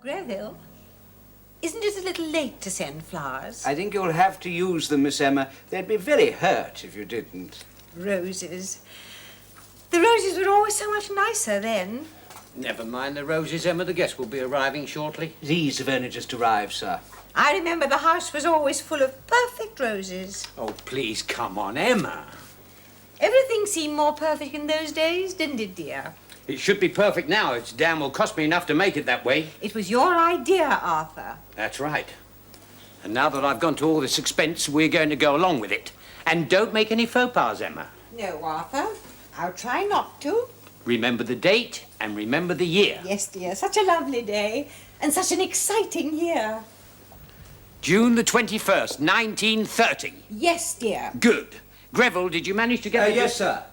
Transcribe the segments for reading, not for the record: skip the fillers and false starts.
Greville, isn't it a little late to send flowers? I think you'll have to use them, Miss Emma. They'd be very hurt if you didn't. Roses. The roses were always so much nicer then. Never mind the roses, Emma. The guests will be arriving shortly. These have only just arrived, sir. I remember the house was always full of perfect roses. Oh, please, come on, Emma. Everything seemed more perfect in those days, didn't it, dear? It should be perfect now. It's damn will cost me enough to make it that way. It was your idea, Arthur. That's right. And now that I've gone to all this expense, we're going to go along with it. And don't make any faux pas, Emma. No, Arthur. I'll try not to. Remember the date and remember the year. Yes, dear. Such a lovely day and such an exciting year. June the 21st, 1930. Yes, dear. Good. Greville, did you manage to get... Yes, sir.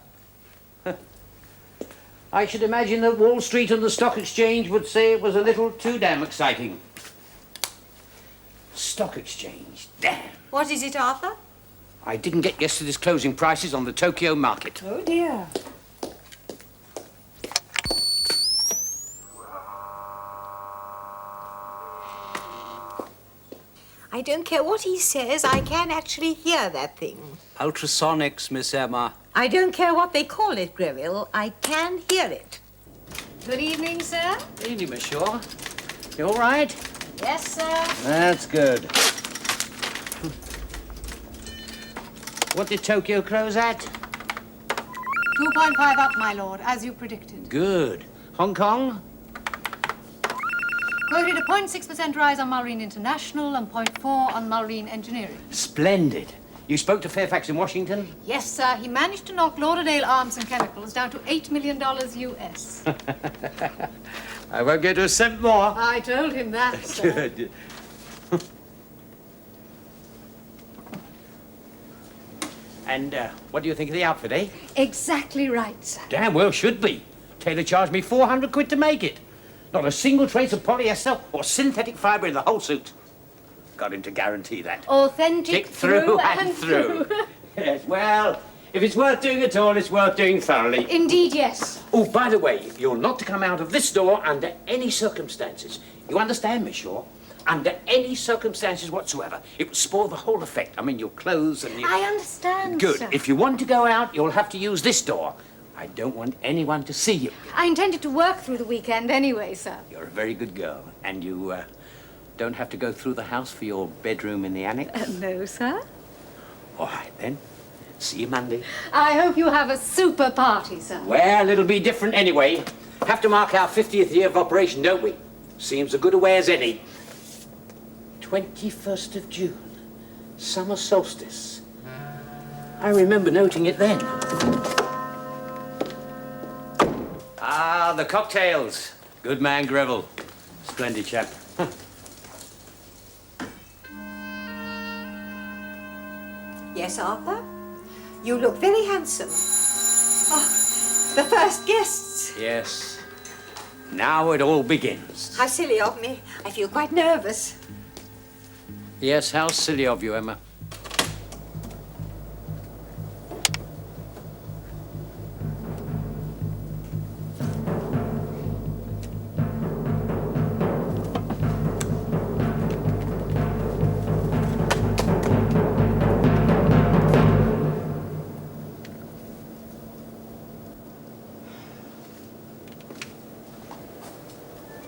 I should imagine that Wall Street and the Stock Exchange would say it was a little too damn exciting. Stock Exchange, damn. What is it, Arthur? I didn't get yesterday's closing prices on the Tokyo market. Oh, dear. I don't care what he says, I can actually hear that thing. Ultrasonics, Miss Emma. I don't care what they call it, Greville, I can hear it. Good evening, sir. Evening, monsieur. You all right? Yes, sir. That's good. What did Tokyo close at? 2.5 up, my lord, as you predicted. Good. Hong Kong? Quoted a 0.6% rise on Mullrine International and 0.4 on Mullrine Engineering. Splendid. You spoke to Fairfax in Washington? Yes, sir. He managed to knock Lauderdale Arms and Chemicals down to $8 million US. I won't go to a cent more. I told him that, sir. Good. And what do you think of the outfit, eh? Exactly right, sir. Damn well should be. Taylor charged me 400 quid to make it. Not a single trace of polyester or synthetic fibre in the whole suit. Got him to guarantee that. Authentic through and through. Yes, well, if it's worth doing at all, it's worth doing thoroughly. Indeed, yes. Oh, by the way, you're not to come out of this door under any circumstances. You understand, Miss Shaw? Under any circumstances whatsoever. It will spoil the whole effect. I mean, your clothes and your... I understand, Good. sir. If you want to go out, you'll have to use this door. I don't want anyone to see you. I intended to work through the weekend anyway, sir. You're a very good girl. And you don't have to go through the house for your bedroom in the annex? No, sir. All right, then. See you Monday. I hope you have a super party, sir. Well, it'll be different anyway. Have to mark our 50th year of operation, don't we? Seems a good a way as any. 21st of June. Summer solstice. I remember noting it then. Ah, the cocktails. Good man, Greville. Splendid chap. Yes, Arthur? You look very handsome. Oh, the first guests. Yes. Now it all begins. How silly of me. I feel quite nervous. Yes, how silly of you, Emma.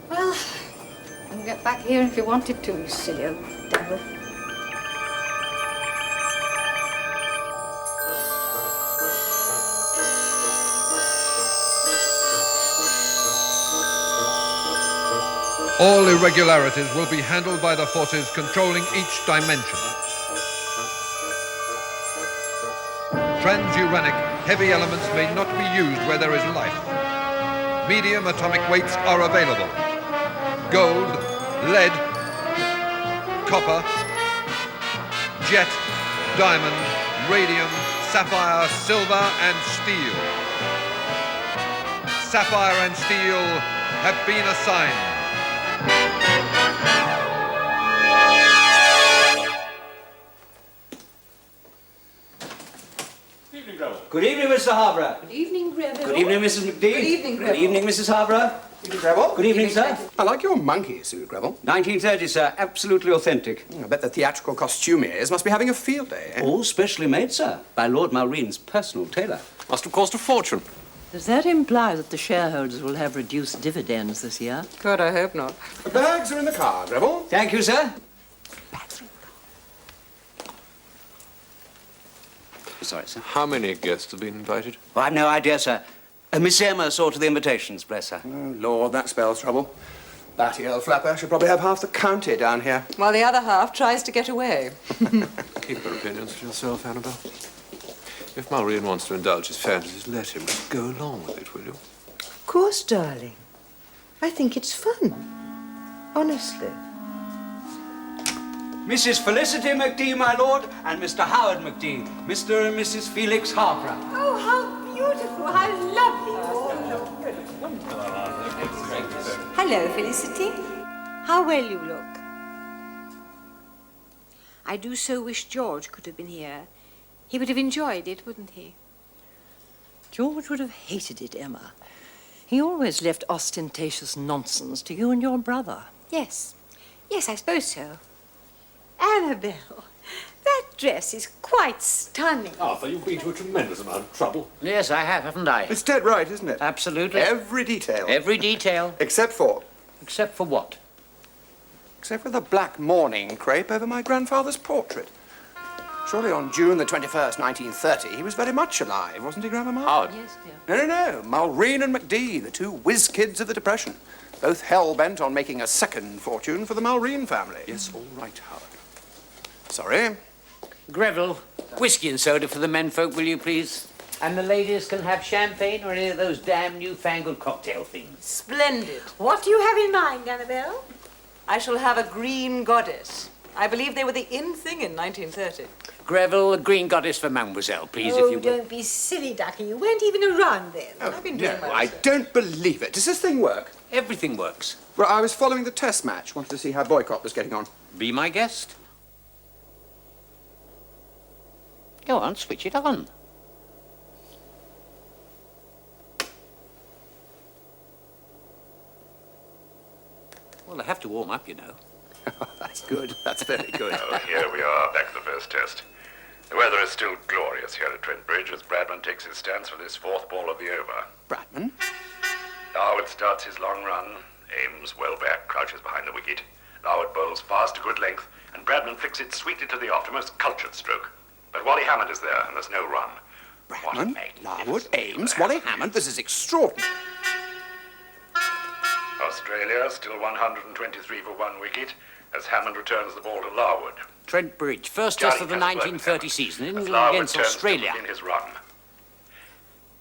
Well, you can get back here if you wanted to, you silly old devil. All irregularities will be handled by the forces controlling each dimension. Transuranic heavy elements may not be used where there is life. Medium atomic weights are available. Gold, lead, copper, jet, diamond, radium, sapphire, silver, and steel. Sapphire and Steel have been assigned. Good evening, Mr. Harborough. Good evening, Greville. Good evening, Mrs. McDee. Good evening, Greville. Good evening, Mrs. Harborough. Evening, Greville. Good evening, sir. I like your monkey suit, Greville. 1930, sir. Absolutely authentic. I bet the theatrical costumiers must be having a field day, eh? All specially made, sir, by Lord Mullrine's personal tailor. Must have cost a fortune. Does that imply that the shareholders will have reduced dividends this year? God, I hope not. The bags are in the car, Greville. Thank you, sir. Sorry, sir. How many guests have been invited? Well, I've no idea, sir. Miss Emma saw to the invitations, bless her. Oh, Lord, that spells trouble. Batty old flapper should probably have half the county down here. While the other half tries to get away. Keep your opinions to yourself, Annabel. If Mullrine wants to indulge his fantasies, let him. Just go along with it, will you? Of course, darling. I think it's fun. Honestly. Mrs. Felicity McDee, my lord, and Mr. Howard McDee, Mr. and Mrs. Felix Harper. Oh, how beautiful, how lovely you all look. Hello, Felicity. How well you look. I do so wish George could have been here. He would have enjoyed it, wouldn't he? George would have hated it, Emma. He always left ostentatious nonsense to you and your brother. Yes. Yes, I suppose so. Annabelle, that dress is quite stunning. Arthur, you've been to a tremendous amount of trouble. Yes, I have, haven't I? It's dead right, isn't it? Absolutely. Every detail. Every detail. Except for what? Except for the black mourning crepe over my grandfather's portrait. Surely on June the 21st, 1930, he was very much alive, wasn't he, Grandmama? Howard. Yes, dear. No. Mullrine and McDee, the two whiz kids of the Depression. Both hell-bent on making a second fortune for the Mullrine family. Yes, all right, Howard. Sorry. Greville, whiskey and soda for the menfolk, will you please? And the ladies can have champagne or any of those damn newfangled cocktail things. Splendid. What do you have in mind, Annabelle? I shall have a green goddess. I believe they were the in thing in 1930. Greville, a green goddess for Mademoiselle, please, if you will. Don't be silly, Ducky. You weren't even around then. I've been doing my I research. don't believe it. Does this thing work? Everything works. Well, I was following the test match. Wanted to see how Boycott was getting on. Be my guest. Go on, switch it on. Well, I have to warm up, you know. That's good. That's very good. Oh, here we are, back to the first test. The weather is still glorious here at Trent Bridge as Bradman takes his stance for this fourth ball of the over. Bradman? Larwood starts his long run, aims well back, crouches behind the wicket. Larwood bowls fast to good length, and Bradman flicks it sweetly to the off, a most cultured stroke. But Wally Hammond is there, and there's no run. What a Bradman, magnificent Larwood, fielder, Ames, Wally Hammond. This is extraordinary. Australia still 123 for one wicket as Hammond returns the ball to Larwood. Trent Bridge, first test of the 1930 season, As England Larwood against turns to Australia. begin his run.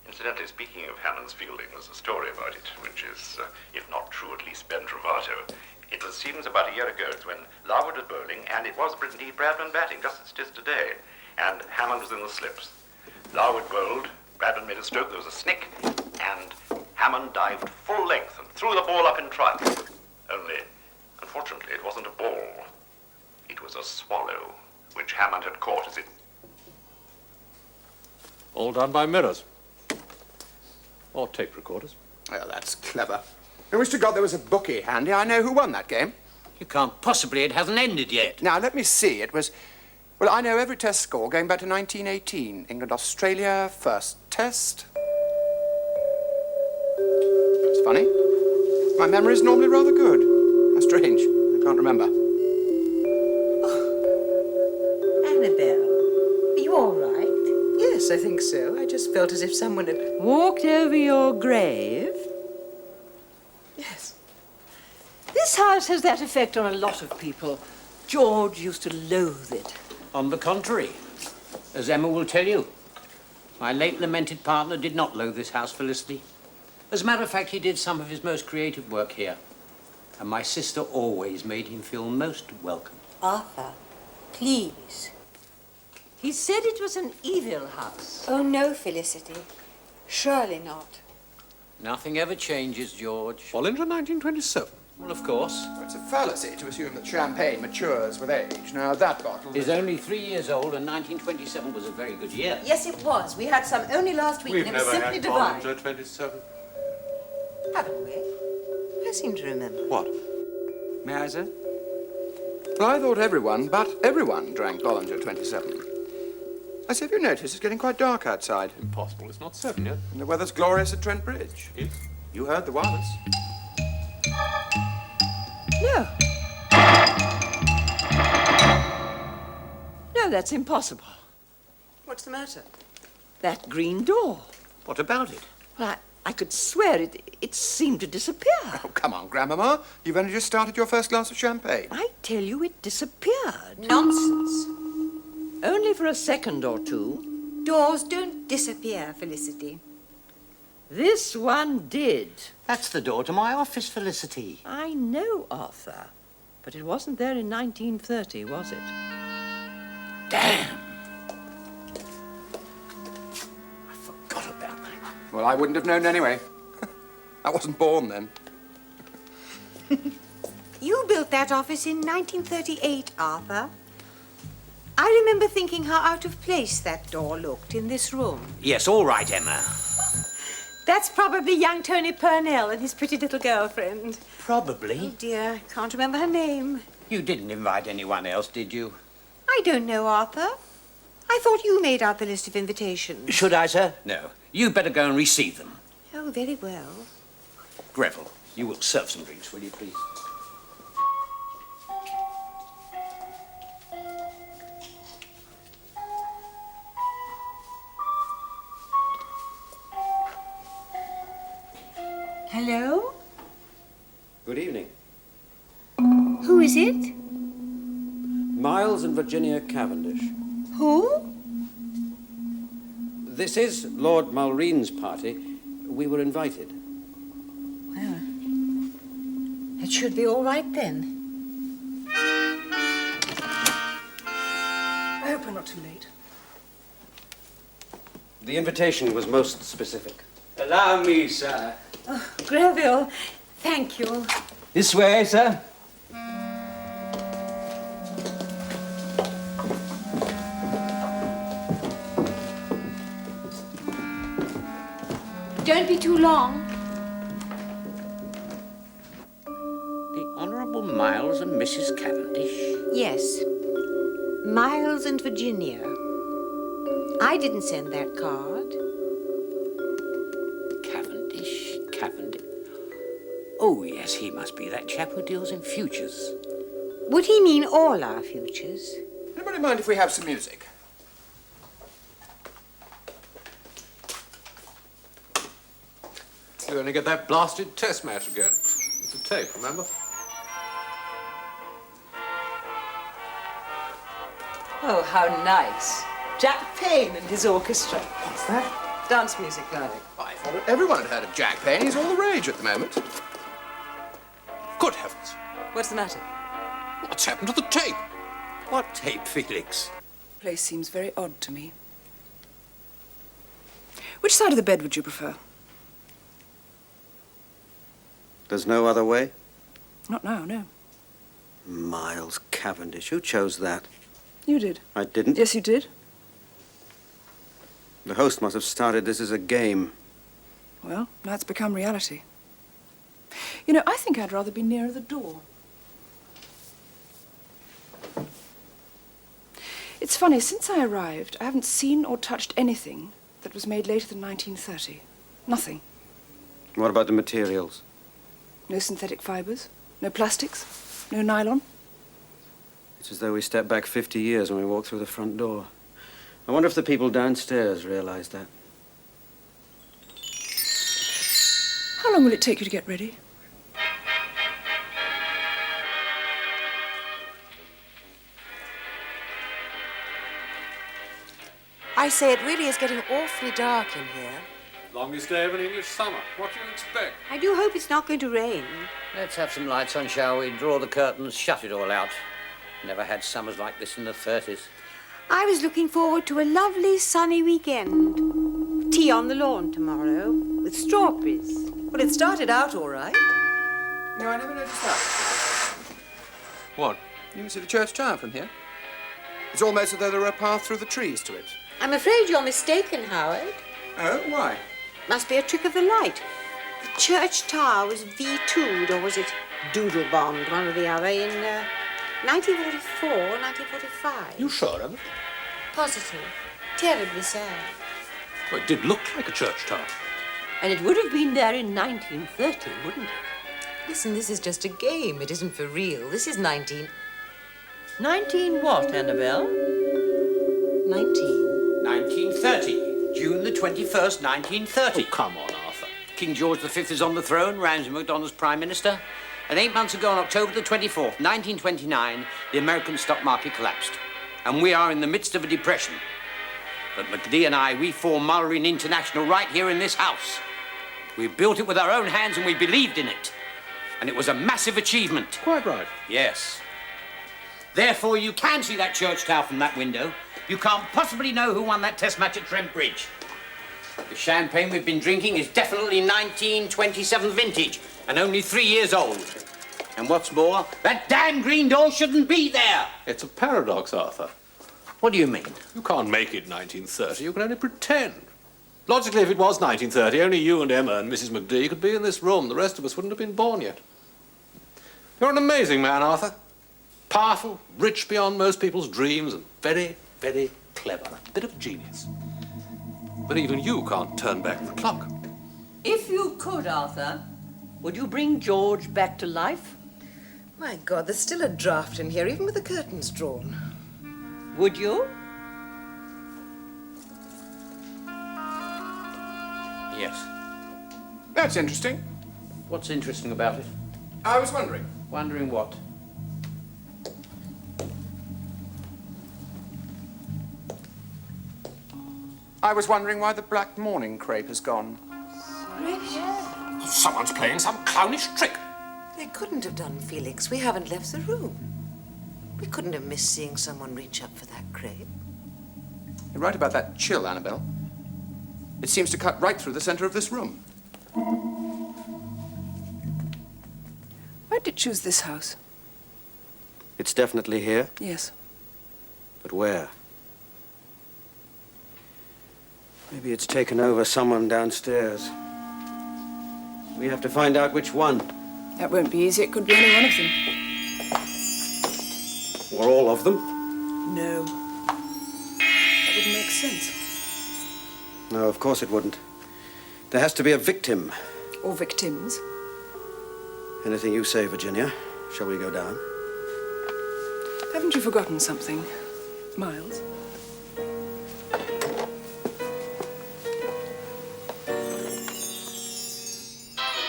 Incidentally, speaking of Hammond's fielding, there's a story about it, which is, if not true, at least bentrovato. It was seems about a year ago when Larwood was bowling, and it was indeed Bradman batting, just as it is today. And Hammond was in the slips. Larwood bowled, Bradman made a stroke, there was a snick, and Hammond dived full length and threw the ball up in triumph. Only, unfortunately, it wasn't a ball. It was a swallow, which Hammond had caught as it... All done by mirrors. Or tape recorders. Well, that's clever. I wish to God there was a bookie handy. I know who won that game. You can't possibly, it hasn't ended yet. Now, let me see. It was... Well, I know every test score going back to 1918. England-Australia, first test. That's funny. My memory is normally rather good. How strange. I can't remember. Annabelle, are you all right? Yes, I think so. I just felt as if someone had... Walked over your grave? Yes. This house has that effect on a lot of people. George used to loathe it. On the contrary, as Emma will tell you, my late lamented partner did not loathe this house, Felicity. As a matter of fact, he did some of his most creative work here. And my sister always made him feel most welcome. Arthur, please. He said it was an evil house. Oh, no, Felicity. Surely not. Nothing ever changes, George. Well into 1927. Well, of course. Well, it's a fallacy to assume that champagne matures with age. Now, that bottle... He's only 3 years old, and 1927 was a very good year. Yes, it was. We had some only last week, We've and it was never simply had divine. bombs at 27. Haven't we? seem to remember. What? May I, sir? Well, I thought everyone, but everyone, drank Bollinger 27. I say, have you noticed it's getting quite dark outside? Impossible. It's not 7 yet. And the weather's glorious at Trent Bridge. Yes. You heard the wireless. No. No, that's impossible. What's the matter? That green door. What about it? Well, I could swear it seemed to disappear. Oh, come on, Grandmama. You've only just started your first glass of champagne. I tell you, it disappeared. Nonsense. Only for a second or two. Doors don't disappear, Felicity. This one did. That's the door to my office, Felicity. I know, Arthur. But it wasn't there in 1930, was it? Damn! I forgot about that. Well, I wouldn't have known anyway. I wasn't born then. You built that office in 1938, Arthur. I remember thinking how out of place that door looked in this room. Yes, all right, Emma. That's probably young Tony Purnell and his pretty little girlfriend. Probably. Oh, dear, I can't remember her name. You didn't invite anyone else, did you? I don't know, Arthur. I thought you made out the list of invitations. Should I, sir? No. You better go and receive them. Oh, very well. Greville, you will serve some drinks, will you, please? Hello? Good evening. Who is it? Miles and Virginia Cavendish. Who? This is Lord Mullrine's party. We were invited. Well, it should be all right then. I hope we're not too late. The invitation was most specific. Allow me, sir. Oh, Greville, thank you. This way, sir. Don't be too long. The Honourable Miles and Mrs. Cavendish. Yes. Miles and Virginia. I didn't send that card. Cavendish. Oh, yes, he must be that chap who deals in futures. Would he mean all our futures? Anybody mind if we have some music? You're going to get that blasted test match again. It's a tape, remember? Oh, how nice. Jack Payne and his orchestra. What's that? Dance music, darling. I thought everyone had heard of Jack Payne. He's all the rage at the moment. Good heavens. What's the matter? What's happened to the tape? What tape, Felix? The place seems very odd to me. Which side of the bed would you prefer? There's no other way? Not now, no. Miles Cavendish. Who chose that? You did. I didn't. Yes, you did. The host must have started this as a game. Well, now it's become reality. You know, I think I'd rather be nearer the door. It's funny, since I arrived, I haven't seen or touched anything that was made later than 1930. Nothing. What about the materials? No synthetic fibers, no plastics, no nylon. It's as though we stepped back 50 years when we walked through the front door. I wonder if the people downstairs realize that. How long will it take you to get ready? I say, it really is getting awfully dark in here. Longest day of an English summer. What do you expect? I do hope it's not going to rain. Let's have some lights on, shall we? Draw the curtains, shut it all out. Never had summers like this in the 30s. I was looking forward to a lovely sunny weekend. Tea on the lawn tomorrow with strawberries. Well, it started out all right. No, I never noticed that. What? You can see the church tower from here. It's almost as though there were a path through the trees to it. I'm afraid you're mistaken, Howard. Oh, why? Must be a trick of the light. the church tower was V2'd, or was it doodle bombed, one or the other, in 1944 or 1945. You sure of it? Positive. Terribly sad. Well, it did look like a church tower. And it would have been there in 1930, wouldn't it? Listen, this is just a game. It isn't for real. This is 19 what, Annabelle? 1930. June the 21st, 1930. Oh, come on, Arthur. King George V is on the throne, Ramsay MacDonald's Prime Minister. And 8 months ago, on October the 24th, 1929, the American stock market collapsed. And we are in the midst of a depression. But McDee and I, we formed Mullrine International right here in this house. We built it with our own hands and we believed in it. And it was a massive achievement. Quite right. Yes. Therefore, you can see that church tower from that window. You can't possibly know who won that test match at Trent Bridge. The champagne we've been drinking is definitely 1927 vintage and only 3 years old. And what's more, that damn green door shouldn't be there. It's a paradox, Arthur. What do you mean? You can't make it 1930. You can only pretend. Logically, if it was 1930, only you and Emma and Mrs. McDee could be in this room. The rest of us wouldn't have been born yet. You're an amazing man, Arthur. Powerful, rich beyond most people's dreams, and very, very clever. A bit of genius. But even you can't turn back the clock. If you could, Arthur, would you bring George back to life? My God, there's still a draft in here, even with the curtains drawn. Would you? Yes. That's interesting. What's interesting about it? I was wondering. Wondering what? I was wondering why the black morning crepe has gone. Someone's playing some clownish trick. They couldn't have done, Felix. We haven't left the room. We couldn't have missed seeing someone reach up for that crepe. You're right about that chill, Annabelle. It seems to cut right through the center of this room. Why did you choose this house? It's definitely here. Yes. But where? Maybe it's taken over someone downstairs. We have to find out which one. That won't be easy. It could be any one of them. Or all of them. No. That wouldn't make sense. No, of course it wouldn't. There has to be a victim. Or victims. Anything you say, Virginia. Shall we go down? Haven't you forgotten something, Miles?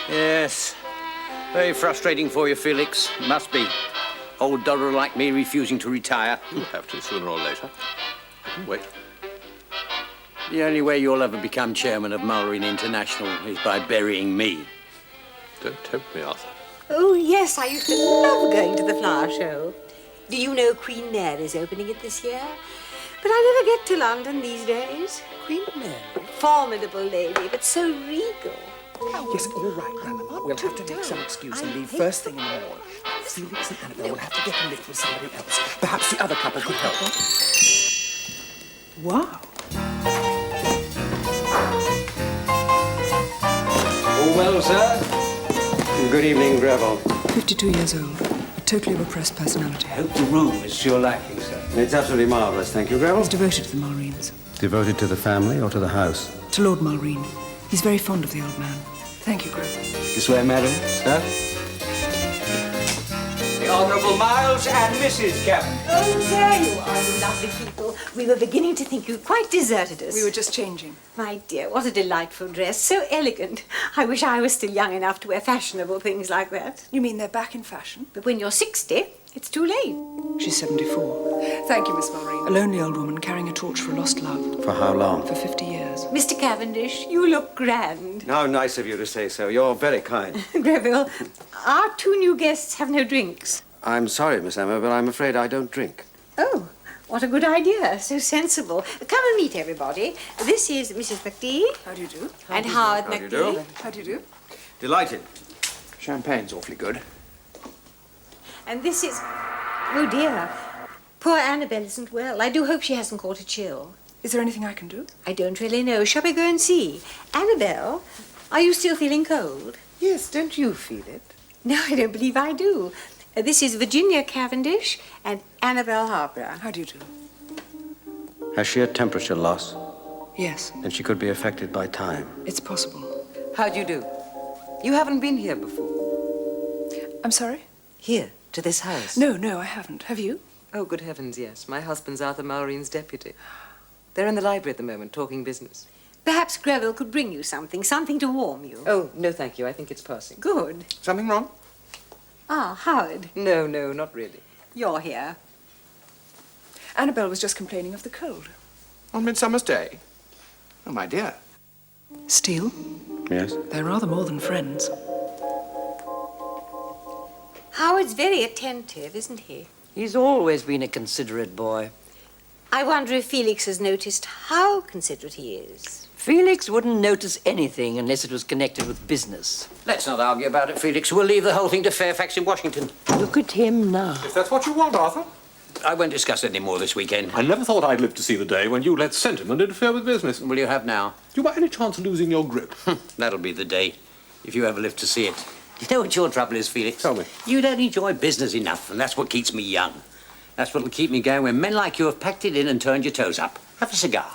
Yes. Very frustrating for you, Felix. Must be. Old Dodder like me refusing to retire. You'll have to sooner or later. I can wait. The only way you'll ever become chairman of Mullrine International is by burying me. Don't tempt me, Arthur. Oh, yes, I used to love going to the flower show. Do you know Queen Mary's opening it this year? But I never get to London these days. Queen Mary? Formidable lady, but so regal. Yes, all right, Grandmama. We'll have to make some excuse and leave first thing in the morning. Felix and Annabelle will have to get a lift with somebody else. Perhaps the other couple could help them. Wow. All well, sir? Good evening, Greville. 52 years old. A totally repressed personality. I hope the room is to your liking, sir. It's absolutely marvelous, thank you, Greville. He's devoted to the Mullrines. Devoted to the family or to the house? To Lord Mullrine. He's very fond of the old man. Thank you, Grove. This way, madam, sir. The Honourable Miles and Mrs. Cavan. Oh, there you are, you lovely people. We were beginning to think you quite deserted us. We were just changing. My dear, what a delightful dress. So elegant. I wish I was still young enough to wear fashionable things like that. You mean they're back in fashion? But when you're 60, it's too late. She's 74. Thank you, Miss Mullrine. A lonely old woman carrying a torch for a lost love. For how long? For 50 years. Mr. Cavendish, you look grand. How nice of you to say so. You're very kind. Greville, our 2 new guests have no drinks. I'm sorry, Miss Emma, but I'm afraid I don't drink. Oh, what a good idea. So sensible. Come and meet everybody. This is Mrs. McDee. How do you do? And Howard How do you McDee. do? How do you do? Delighted. Champagne's awfully good. And this is... Oh, dear. Poor Annabelle isn't well. I do hope she hasn't caught a chill. Is there anything I can do? I don't really know. Shall we go and see? Annabelle, Are you still feeling cold? Yes, don't you feel it? No, I don't believe I do. This is Virginia Cavendish and Annabelle Harper. How do you do? Has she a temperature loss? Yes, Then she could be affected by time. it's possible. How do you do? You haven't been here before. I'm sorry? Here, to this house? No, I haven't. Have you? Oh, good heavens, yes. My husband's Arthur Mullrine's deputy. They're in the library at the moment, talking business. Perhaps Greville could bring you something to warm you. Oh, no, thank you. I think it's passing. Good. Something wrong? Ah, Howard, No, not really. you're here. Annabelle was just complaining of the cold. On Midsummer's Day? Oh, my dear. Steel, Yes? they're rather more than friends. Howard's very attentive, isn't he? He's always been a considerate boy. I wonder if Felix has noticed how considerate he is. Felix wouldn't notice anything unless it was connected with business. Let's not argue about it, Felix. We'll leave the whole thing to Fairfax in Washington. Look at him now. If that's what you want, Arthur. I won't discuss it any more this weekend. I never thought I'd live to see the day when you let sentiment interfere with business. Will you have now? Do you by any chance losing your grip? That'll be the day, if you ever live to see it. You know what your trouble is, Felix? Tell me. You don't enjoy business enough, and that's what keeps me young. That's what'll keep me going when men like you have packed it in and turned your toes up. Have a cigar.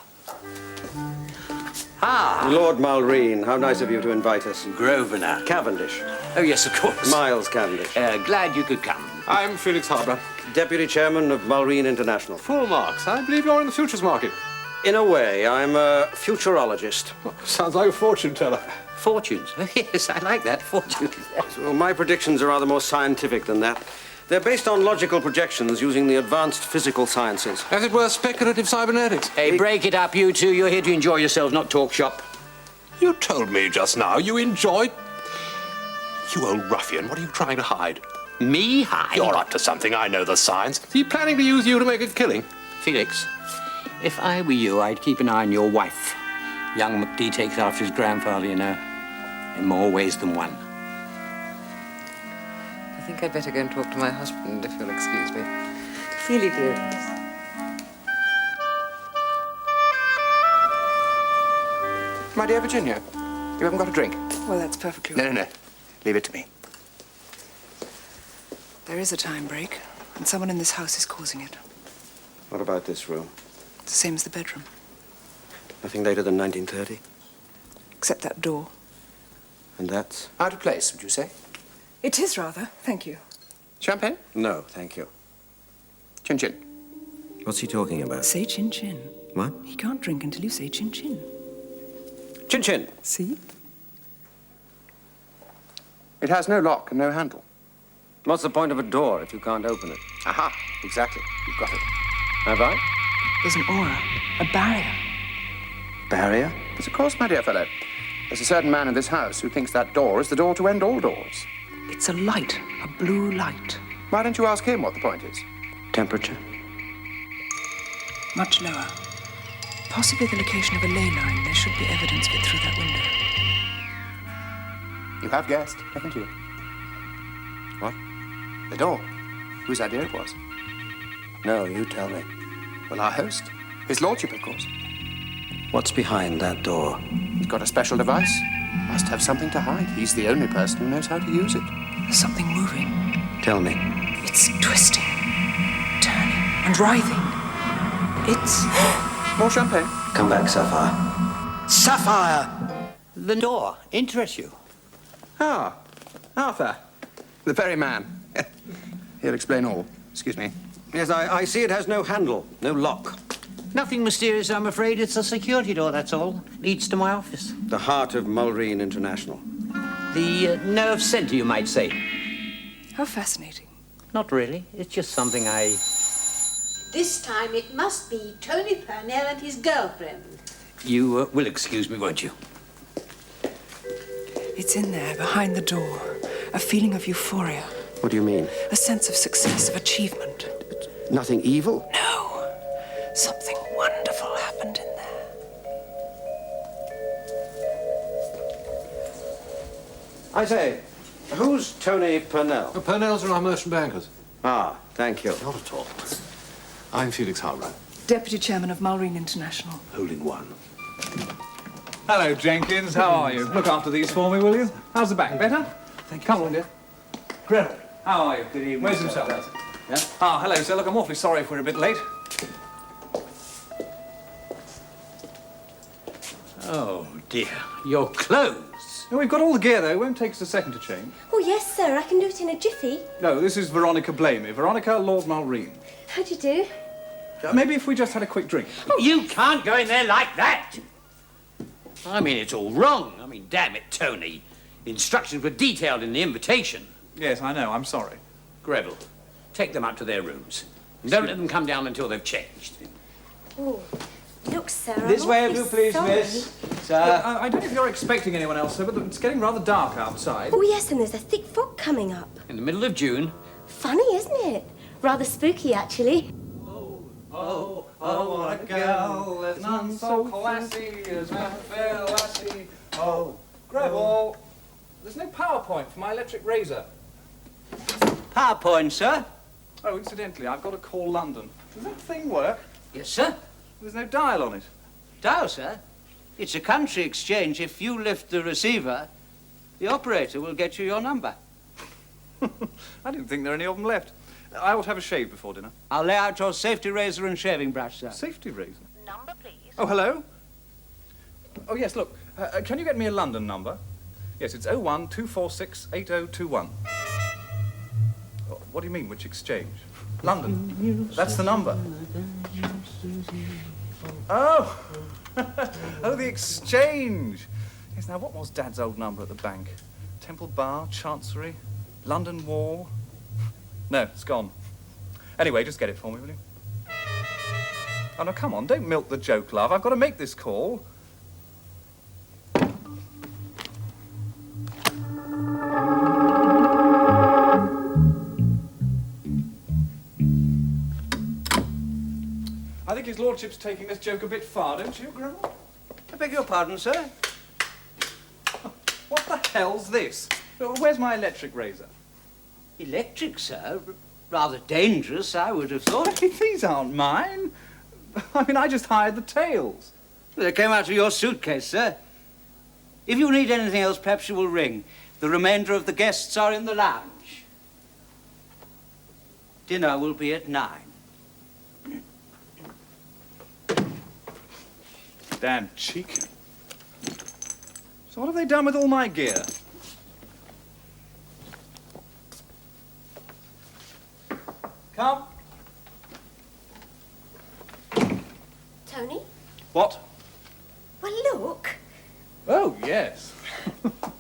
Ah, Lord Mullrine, how nice of you to invite us. Grosvenor. Cavendish. Oh, yes, of course. Miles Cavendish. Glad you could come. I'm Felix Harbour. Deputy Chairman of Mullrine International. Full marks. I believe you're in the futures market. In a way, I'm a futurologist. Oh, sounds like a fortune teller. Fortunes. Oh, yes, I like that. Fortunes. Well, my predictions are rather more scientific than that. They're based on logical projections using the advanced physical sciences. As it were, speculative cybernetics. Hey, break it up, you two. You're here to enjoy yourselves, not talk shop. You told me just now you enjoyed... You old ruffian, what are you trying to hide? Me hide? You're up to something. I know the signs. Is he planning to use you to make a killing? Felix, if I were you, I'd keep an eye on your wife. Young McDee takes after his grandfather, you know, in more ways than one. I think I'd better go and talk to my husband, if you'll excuse me. Feely dear. My dear Virginia, you haven't got a drink? Well, that's perfectly No. Leave it to me. There is a time break, and someone in this house is causing it. What about this room? It's the same as the bedroom, Nothing later than 1930? except that door. And that's? Out of place, would you say? It is rather, thank you. Champagne? No, thank you. Chin chin. What's he talking about? Say chin chin. What? He can't drink until you say chin chin. Chin chin. See? It has no lock and no handle. What's the point of a door if you can't open it? Aha, exactly. You've got it. Have I? There's an aura, a barrier. Barrier? Yes, of course, my dear fellow. There's a certain man in this house who thinks that door is the door to end all doors. It's a light, a blue light. Why don't you ask him what the point is? Temperature? Much lower. Possibly the location of a ley line. There should be evidence of it through that window. You have guessed, haven't you? What? The door. Whose idea it was? No, you tell me. Well, our host. His lordship, of course. What's behind that door? He's got a special device. Must have something to hide. He's the only person who knows how to use it. There's something moving. Tell me. It's twisting, turning, and writhing. It's... More champagne? Come back, Sapphire. Sapphire! The door interests you. Ah, Arthur. The very man. He'll explain all. Excuse me. Yes, I see it has no handle, no lock. Nothing mysterious, I'm afraid. It's a security door, that's all. Leads to my office. The heart of Mullrine International. The nerve centre, you might say. How fascinating. Not really. It's just something I... This time it must be Tony Purnell and his girlfriend. You will excuse me, won't you? It's in there, behind the door. A feeling of euphoria. What do you mean? A sense of success, of achievement. Nothing evil? No. Something wonderful happened in there. I say, who's Tony Purnell? The Purnells are our merchant bankers. Ah, thank you. Not at all. I'm Felix Harbour, Deputy Chairman of Mullrine International. holding one. Hello, Jenkins. How are you? Look after these for me, will you? How's the back? Better? Thank you. Come on, dear. Gretel, how are you? Good evening. Where's himself? Yeah? Ah, hello, sir. Look, I'm awfully sorry if we're a bit late. Oh, dear. Your clothes. No, we've got all the gear, though. It won't take us a second to change. Oh, yes, sir. I can do it in a jiffy. No, this is Veronica Blamey. Veronica, Lord Mullrine. How do you do? Maybe if we just had a quick drink. Oh, you can't go in there like that. I mean, it's all wrong. I mean, damn it, Tony. The instructions were detailed in the invitation. Yes, I know. I'm sorry. Greville, take them up to their rooms. And don't let them come down until they've changed. Oh, look, sir. This I'm way, if awfully you please, sorry. miss. Sir. I don't know if you're expecting anyone else, sir, but it's getting rather dark outside. Oh, yes, and there's a thick fog coming up. In the middle of June. Funny, isn't it? Rather spooky, actually. Oh, what a girl, there's none so classy as my fair lassie. Oh, Greville, there's no PowerPoint for my electric razor. PowerPoint, sir? Oh, incidentally, I've got to call London. Does that thing work? Yes, sir. There's no dial on it. Dial, sir? It's a country exchange. If you lift the receiver, the operator will get you your number. I didn't think there are any of them left. I ought to have a shave before dinner. I'll lay out your safety razor and shaving brush, sir. Safety razor? Number, please. Oh, hello? Oh, yes, look. Can you get me a London number? Yes, it's 01-246-8021. Oh, what do you mean, which exchange? London. That's the number. Oh! Oh, the exchange. Yes, now, what was Dad's old number at the bank? Temple Bar, Chancery, London Wall? No, it's gone. Anyway, just get it for me, will you? Oh, no, come on, don't milk the joke, love. I've got to make this call. I think his lordship's taking this joke a bit far, don't you, Grandma? I beg your pardon, sir? What the hell's this? Where's my electric razor? Electric, sir? Rather dangerous, I would have thought. These aren't mine. I mean, I just hired the tails. They came out of your suitcase, sir. If you need anything else, perhaps you will ring. The remainder of the guests are in the lounge. Dinner will be at 9. Damn cheek. So what have they done with all my gear? Come. Tony? What? Well, look. Oh, yes.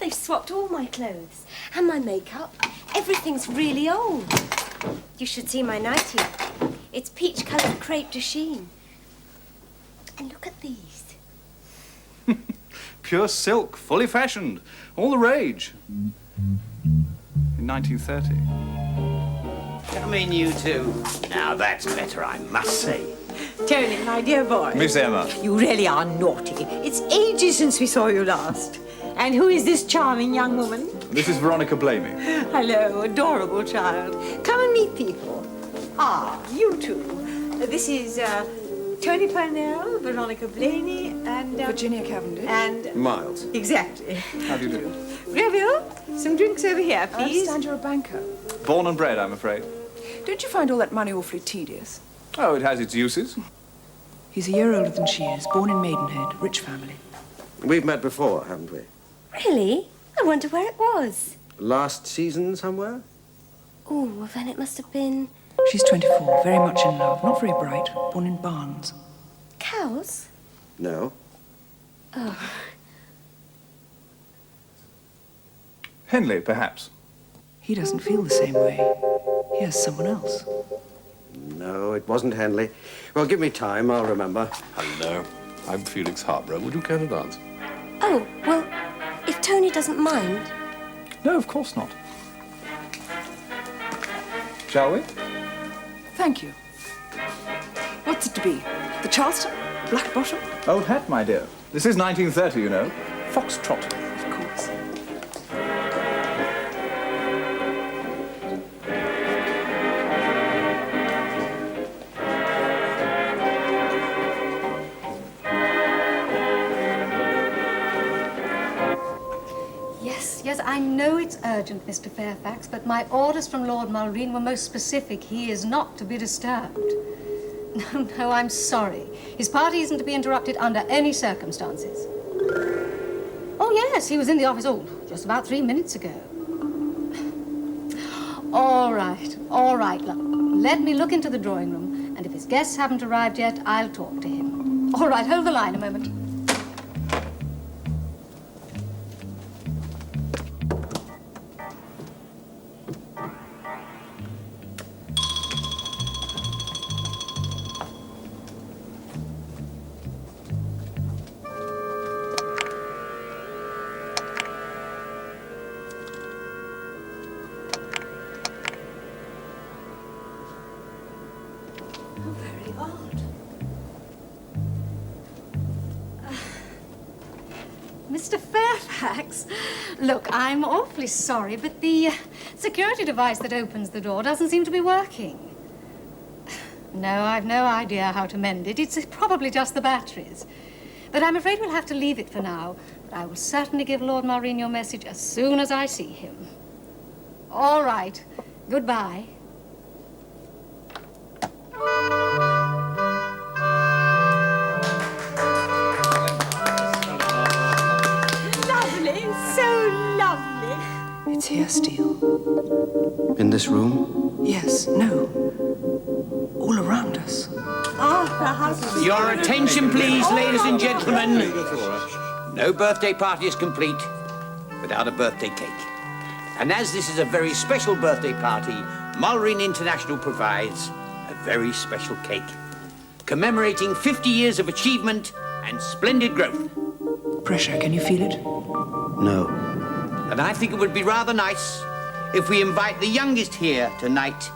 They've swapped all my clothes and my makeup. Everything's really old. You should see my nightie. It's peach-coloured crepe de chine. And look at these. Pure silk, fully fashioned. All the rage. In 1930. Come in, you two. Now, that's better, I must say. Tony, my dear boy. Miss Emma. You really are naughty. It's ages since we saw you last. And who is this charming young woman? This is Veronica Blamey. Hello, adorable child. Come and meet people. Ah, you two. This is Tony Parnell, Veronica Blamey, and... Virginia Cavendish. And... Miles. Exactly. How do you do? Greville, some drinks over here, I please. understand you're a banker. Born and bred, I'm afraid. Don't you find all that money awfully tedious? Oh, it has its uses. He's a year older than she is, born in Maidenhead, rich family. We've met before, haven't we? Really? I wonder where it was. Last season somewhere? Oh, well, then it must have been... She's 24, very much in love, not very bright, born in Barnes. Cows? No. Oh. Henley, perhaps. He doesn't feel the same way. He has someone else. No, it wasn't Henley. Well, give me time, I'll remember. Hello. I'm Felix Harborough. Would you care to dance? Oh, well, if Tony doesn't mind... No, of course not. Shall we? Thank you. What's it to be? The Charleston? Black bottom? Old hat, my dear. This is 1930, you know. Foxtrot. Of course. I know it's urgent, Mr. Fairfax, but my orders from Lord Mullrine were most specific. He is not to be disturbed. No, I'm sorry. His party isn't to be interrupted under any circumstances. Oh, yes, he was in the office, just about 3 minutes ago. All right, look. Let me look into the drawing room, and if his guests haven't arrived yet, I'll talk to him. All right, hold the line a moment. Mr. Fairfax, look, I'm awfully sorry, but the security device that opens the door doesn't seem to be working. No, I've no idea how to mend it. It's probably just the batteries. But I'm afraid we'll have to leave it for now. But I will certainly give Lord Mullrine your message as soon as I see him. All right. Goodbye. It's here, Steel. In this room? Yes, no. All around us. Your attention, please, ladies and gentlemen. No birthday party is complete without a birthday cake. And as this is a very special birthday party, Mullrine International provides a very special cake commemorating 50 years of achievement and splendid growth. Pressure, can you feel it? No. And I think it would be rather nice if we invite the youngest here tonight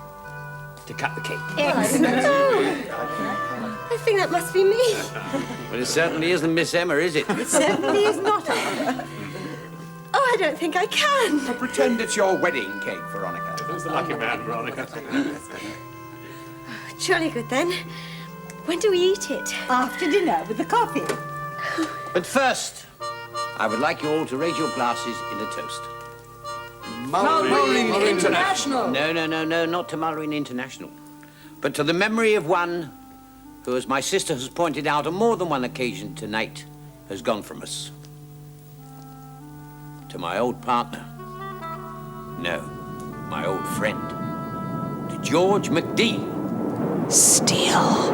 to cut the cake. Excellent. I think that must be me. But it certainly isn't Miss Emma, is it? It certainly is not. Oh, I don't think I can. Well, pretend it's your wedding cake, Veronica. Who's the lucky man, Veronica? Jolly good, then. When do we eat it? After dinner with the coffee. But first, I would like you all to raise your glasses in a toast. Mullrine International. No, not to Mullrine International, but to the memory of one who, as my sister has pointed out on more than one occasion tonight, has gone from us. To my old partner. No, my old friend. To George McDee. Steel.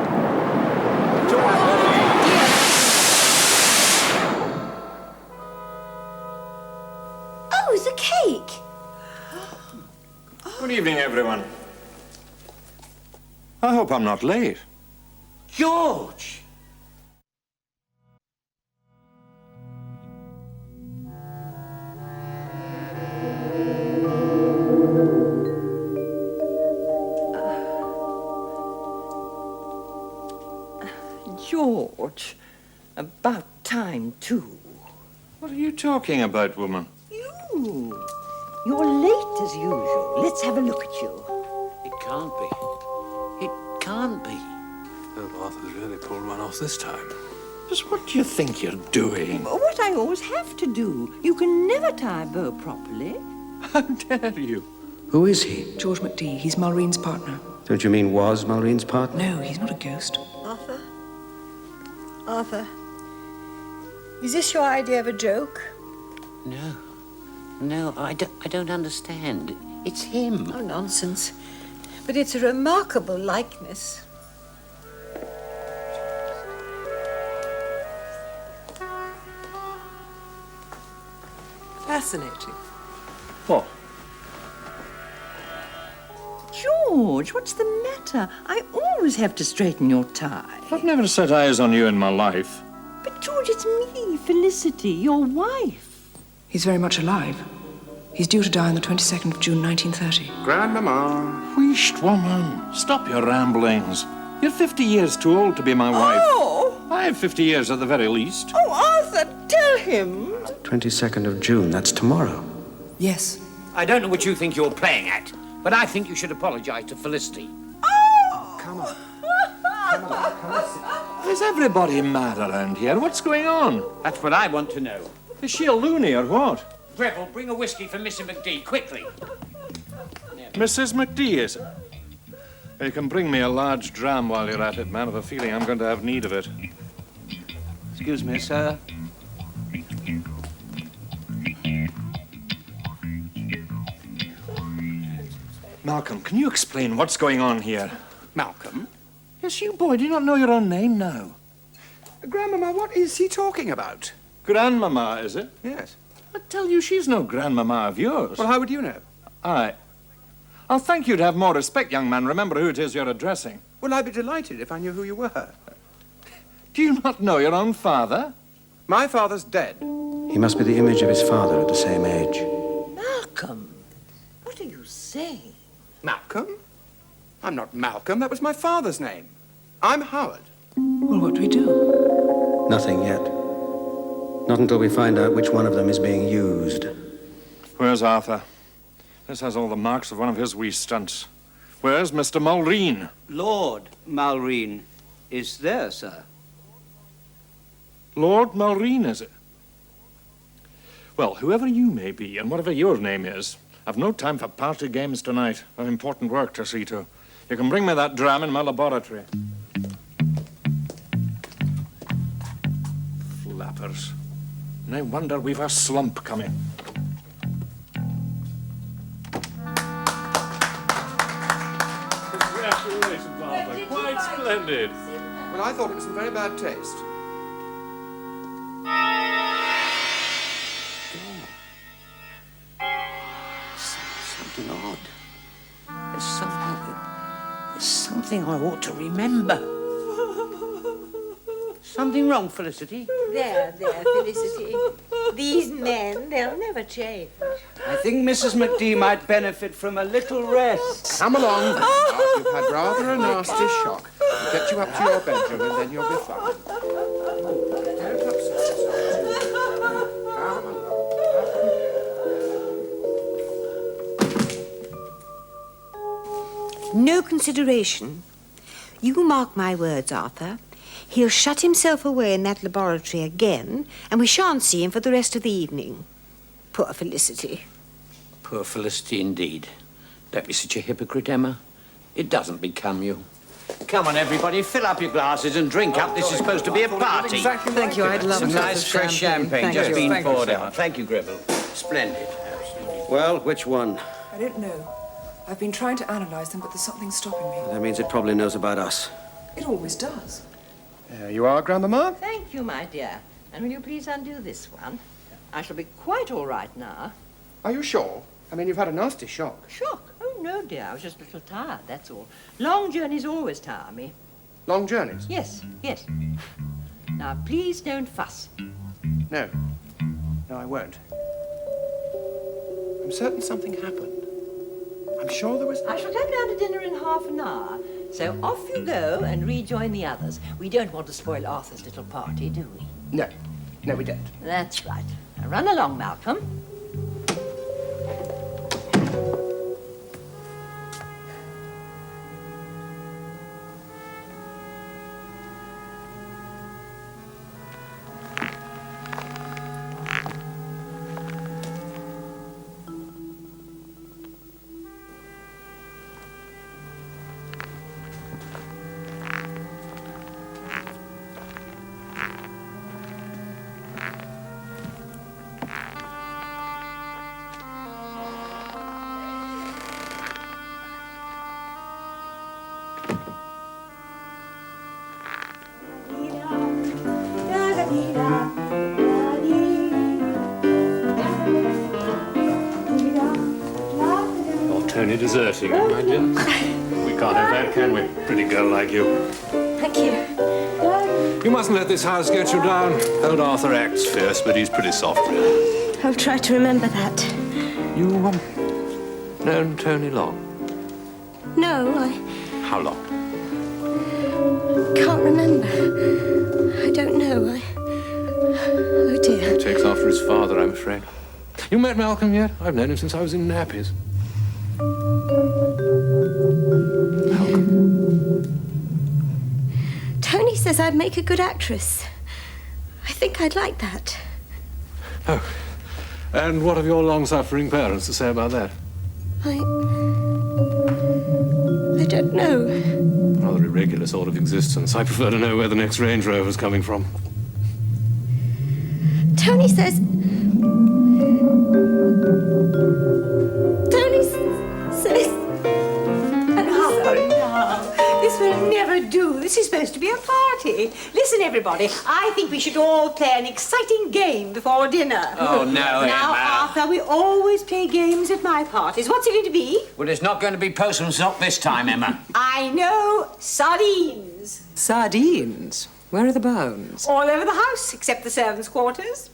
Oh, it's a cake. Good evening, everyone. I hope I'm not late. George! George, about time, too. What are you talking about, woman? You. You're late as usual. Let's have a look at you. It can't be. It can't be. Oh, Arthur's really pulled one off this time. Just what do you think you're doing? What I always have to do. You can never tie a bow properly. How dare you? Who is he? George McDee. He's Mullrine's partner. Don't you mean was Mullrine's partner? No, he's not a ghost. Arthur? Arthur? Is this your idea of a joke? No, I don't understand. It's him. Oh, nonsense. But it's a remarkable likeness. Fascinating. What? George, what's the matter? I always have to straighten your tie. I've never set eyes on you in my life. But, George, it's me, Felicity, your wife. He's very much alive. He's due to die on the 22nd of June, 1930. Grandmama. Wheesht, woman. Stop your ramblings. You're 50 years too old to be my wife. Oh! I have 50 years at the very least. Oh, Arthur, tell him. 22nd of June, that's tomorrow. Yes. I don't know what you think you're playing at, but I think you should apologize to Felicity. Come on. Is everybody mad around here? What's going on? That's what I want to know. Is she a loony or what? Greville, bring a whiskey for Mr. McDee, quickly. Mrs. McDee, is it? You can bring me a large dram while you're at it, man. I've a feeling I'm going to have need of it. Excuse me, sir. Malcolm, can you explain what's going on here? Malcolm? Yes, you boy, do you not know your own name now? Grandmama, what is he talking about? Grandmama, is it? Yes. I tell you, she's no grandmama of yours. Well, how would you know? I'll thank you to have more respect, young man. Remember who it is you're addressing. Well, I'd be delighted if I knew who you were. Do you not know your own father? My father's dead. He must be the image of his father at the same age. Malcolm, what are you saying? Malcolm? I'm not Malcolm. That was my father's name. I'm Howard. Well, what do we do? Nothing yet. Not until we find out which one of them is being used. Where's Arthur? This has all the marks of one of his wee stunts. Where's Mr. Mullrine? Lord Mullrine is there, sir. Lord Mullrine, is it? Well, whoever you may be, and whatever your name is, I've no time for party games tonight. I've important work to see to. You can bring me that dram in my laboratory. Flappers. No wonder we've a slump coming. Congratulations, Arthur. Quite splendid. Well, I thought it was in very bad taste. Something odd. There's something I ought to remember. Something wrong, Felicity? There, Felicity. These men, they'll never change. I think Mrs. McDee might benefit from a little rest. Come along. You've had rather a nasty shock. We'll get you up to your bedroom and then you'll be fine. Don't upset yourself. Come along. No consideration. You mark my words, Arthur. He'll shut himself away in that laboratory again, and we shan't see him for the rest of the evening. Poor Felicity. Poor Felicity indeed. Don't be such a hypocrite, Emma. It doesn't become you. Come on, everybody, fill up your glasses and drink up. This is supposed to be a party. Exactly. Thank you. I'd love some nice fresh champagne just been poured out. Thank you, Greville. Splendid. Well, which one? I don't know. I've been trying to analyze them, but there's something stopping me. That means it probably knows about us. It always does. There you are, Grandmama. Thank you, my dear. And will you please undo this one? I shall be quite all right now. Are you sure? I mean, you've had a nasty shock. Shock? Oh, no, dear. I was just a little tired, that's all. Long journeys always tire me. Long journeys? Yes, yes. Now, please don't fuss. No. No, I won't. I'm certain something happened. I'm sure there was... I shall come down to dinner in half an hour. So off you go and rejoin the others. We don't want to spoil Arthur's little party, do we? No. No, we don't. That's right. Now run along, Malcolm. Tony deserting, my dear. We can't have that, can we? Pretty girl like you. Thank you. You mustn't let this house get you down. Old Arthur acts fierce, but he's pretty soft, really. I'll try to remember that. You, known Tony long? No, I How long? can't remember. I don't know. Oh, dear. Takes after his father, I'm afraid. You met Malcolm yet? I've known him since I was in nappies. Tony says I'd make a good actress. I think I'd like that. Oh, And what have your long-suffering parents to say about that? I don't know. Rather irregular sort of existence. I prefer to know where the next Range Rover's coming from. Tony says... This will never do. This is supposed to be a party. Listen, everybody, I think we should all play an exciting game before dinner. Oh, no, Now, Emma. Arthur, we always play games at my parties. What's it going to be? Well, it's not going to be postman's not this time, Emma. I know. Sardines. Sardines? Where are the bones? All over the house, except the servants' quarters.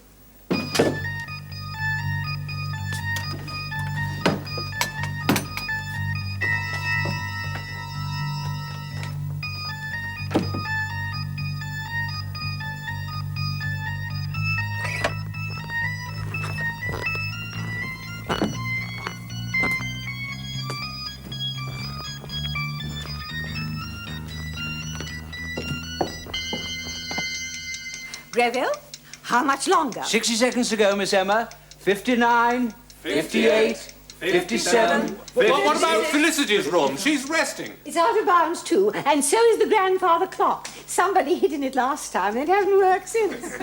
Greville, how much longer? 60 seconds to go, Miss Emma. 59, 58, 57... What about Felicity's room? She's resting. It's out of bounds, too, and so is the grandfather clock. Somebody hid in it last time, and it hasn't worked since.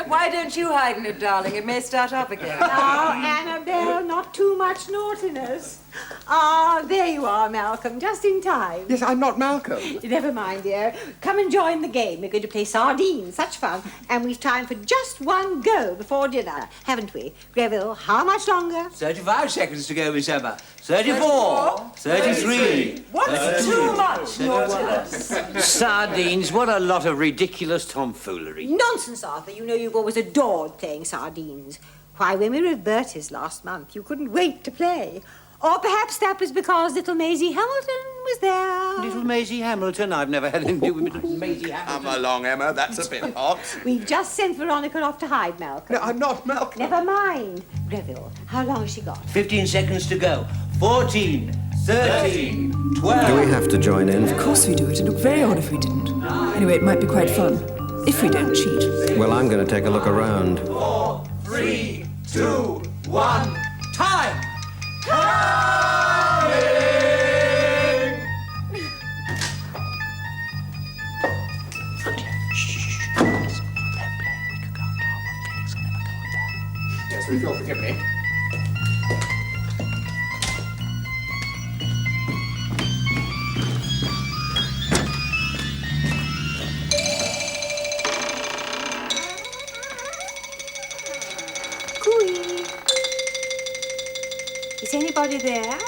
Why don't you hide in it, darling? It may start up again. Now, Annabelle, not too much naughtiness. Ah, there you are, Malcolm, just in time. Yes, I'm not Malcolm. Never mind, dear. Come and join the game. We're going to play sardines. Such fun. And we've time for just one go before dinner, haven't we? Greville, how much longer? 35 seconds to go, Miss Emma. 34, 33... What's too much naughtiness? Sardines, what a lot of ridiculous tomfoolery. Nonsense, Arthur. You know you've always adored playing sardines. Why, when we were at Bertie's last month, you couldn't wait to play. Or perhaps that was because little Maisie Hamilton was there. Little Maisie Hamilton? I've never had anything to do with little Maisie Hamilton. Come along, Emma. That's a bit hot. We've just sent Veronica off to hide, Malcolm. No, I'm not Malcolm. Never mind. Greville, how long has she got? 15 seconds to go. 14, 13, 12... Do we have to join in? Of course we do. It'd look very odd if we didn't. Anyway, it might be quite fun. If we don't cheat. Well, I'm going to take a look around. 4, 3, 2, 1... Time! Yes, if you'll forgive me. Cooey. Is anybody there?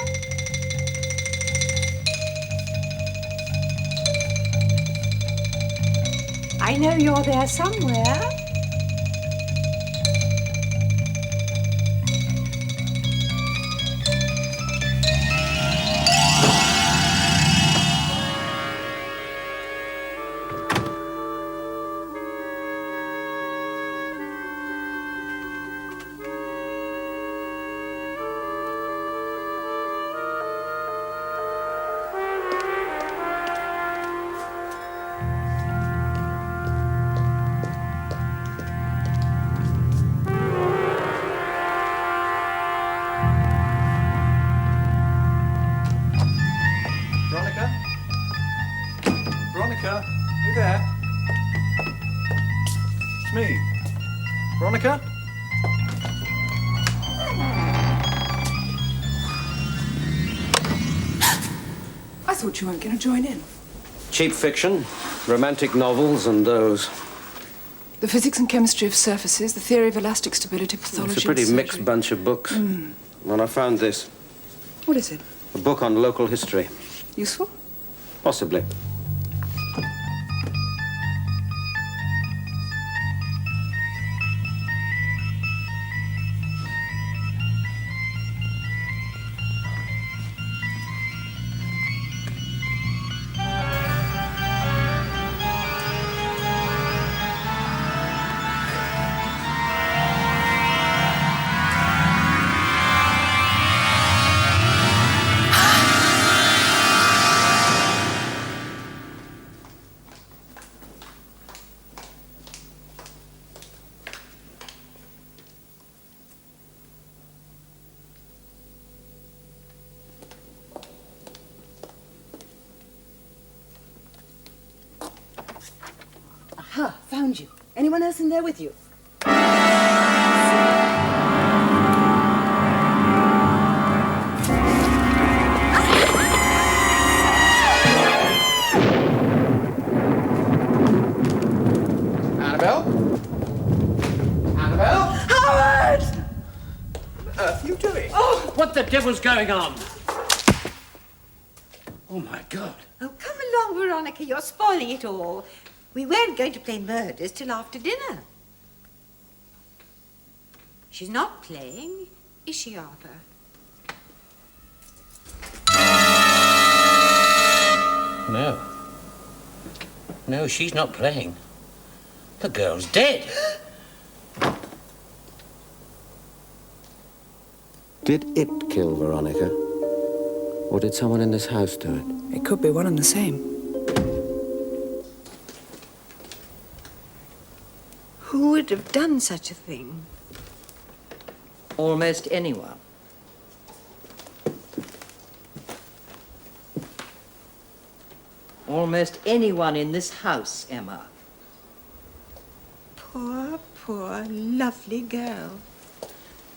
I know you're there somewhere. Veronica, you there? It's me. Veronica? I thought you weren't going to join in. Cheap fiction, romantic novels, and those. The physics and chemistry of surfaces, the theory of elastic stability, pathology. It's a pretty and mixed surgery. bunch of books. And I found this. What is it? A book on local history. Useful? Possibly. Ha, found you. Anyone else in there with you? Annabelle? Annabelle? Howard! What on earth are you doing? Oh, what the devil's going on? Oh, my God. Oh, come along, Veronica. You're spoiling it all. We weren't going to play murders till after dinner. She's not playing, is she, Arthur? No. No, she's not playing. The girl's dead. Did it kill Veronica? Or did someone in this house do it? It could be one and the same. Who would have done such a thing? Almost anyone. Almost anyone in this house, Emma. Poor, poor, lovely girl.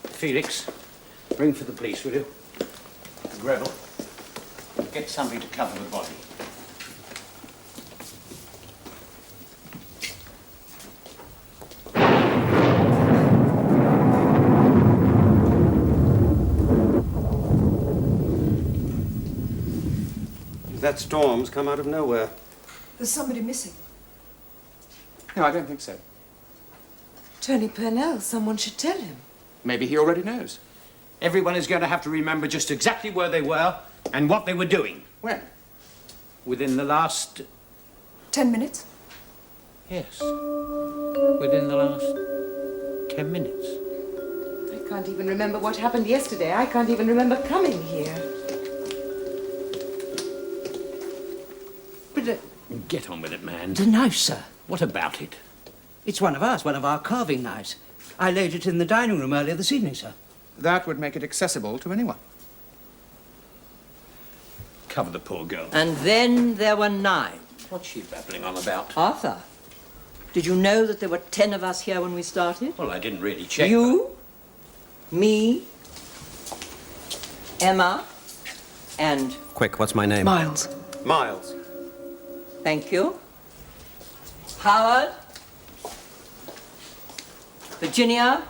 Felix, ring for the police, will you? Greville, get somebody to cover the body. That storm's come out of nowhere. There's somebody missing. No, I don't think so. Tony Purnell, someone should tell him. Maybe he already knows. Everyone is going to have to remember just exactly where they were and what they were doing. When? Within the last... 10 minutes? Yes. Within the last 10 minutes. I can't even remember what happened yesterday. I can't even remember coming here. But get on with it, man. The knife, sir. What about it? It's one of ours, one of our carving knives. I laid it in the dining room earlier this evening, sir. That would make it accessible to anyone. Cover the poor girl. And then there were 9. What's she babbling on about? Arthur, did you know that there were 10 of us here when we started? Well, I didn't really check. You, me, Emma, and... Quick, what's my name? Miles. Miles. Thank you. Howard, Virginia,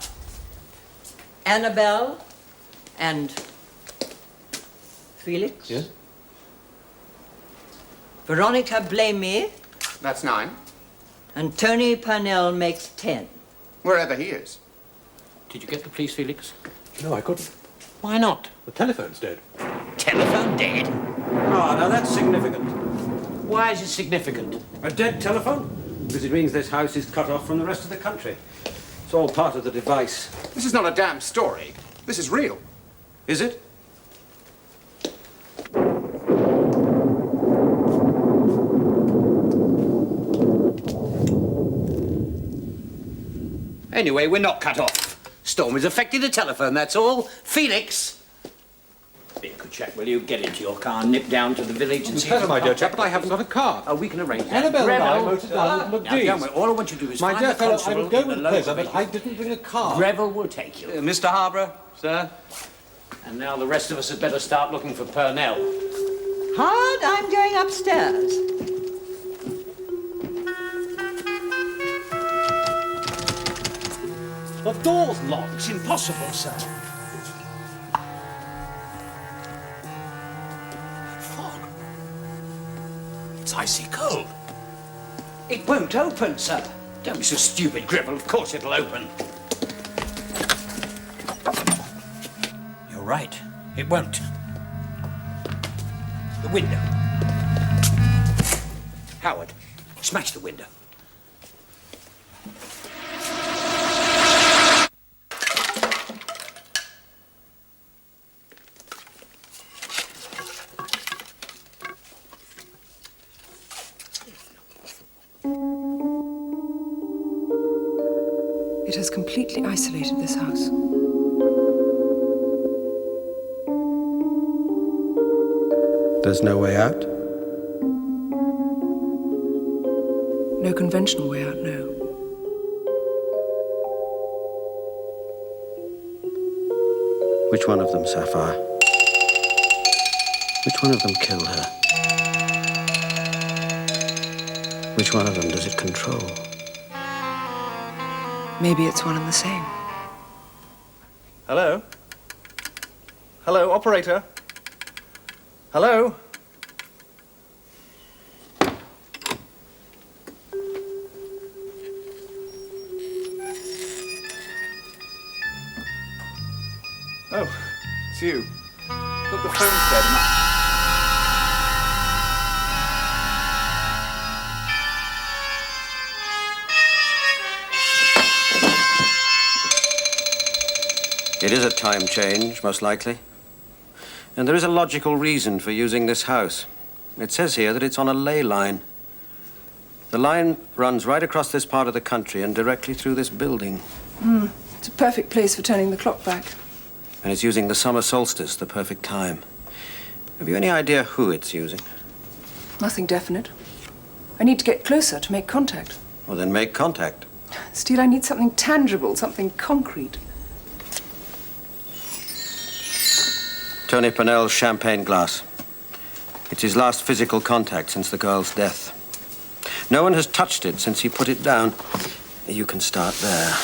Annabelle, and Felix. Yes? Veronica Blamey. That's 9. And Tony Purnell makes 10. Wherever he is. Did you get the police, Felix? No, I couldn't. Why not? The telephone's dead. Telephone dead? Ah, now that's significant. Why is it significant? A dead telephone? Because it means this house is cut off from the rest of the country. It's all part of the device. This is not a damn story. This is real. Is it? Anyway, we're not cut off. Storm has affected the telephone, that's all. Felix! Be a good chap, will you? Get into your car, nip down to the village and see... Better, my dear chap, but I haven't got a car. Oh, we can arrange that. Annabelle and I Greville. motored down with Now, McDee's. don't worry, all I want you to do is My find dear the fellow, I constable would go in with the local pleasure, but village. I didn't bring a car. Greville will take you. Mr. Harborough, sir. And now the rest of us had better start looking for Purnell. Howard, I'm going upstairs. The door's locked. It's impossible, sir. Fog. It's icy cold. It won't open, sir. Don't be so stupid, Greville. Of course it'll open. You're right. It won't. The window. Howard, smash the window. It has completely isolated this house. There's no way out? No conventional way out, no. Which one of them, Sapphire? Which one of them killed her? Which one of them does it control? Maybe it's one and the same. Hello? Hello, operator? Hello? Oh, it's you. Look, the phone's dead and It is a time change, most likely. And there is a logical reason for using this house. It says here that it's on a ley line. The line runs right across this part of the country and directly through this building. It's a perfect place for turning the clock back. And it's using the summer solstice, the perfect time. Have you any idea who it's using? Nothing definite. I need to get closer to make contact. Well, then make contact. Steele, I need something tangible, something concrete. Tony Purnell's champagne glass. It's his last physical contact since the girl's death. No one has touched it since he put it down. You can start there.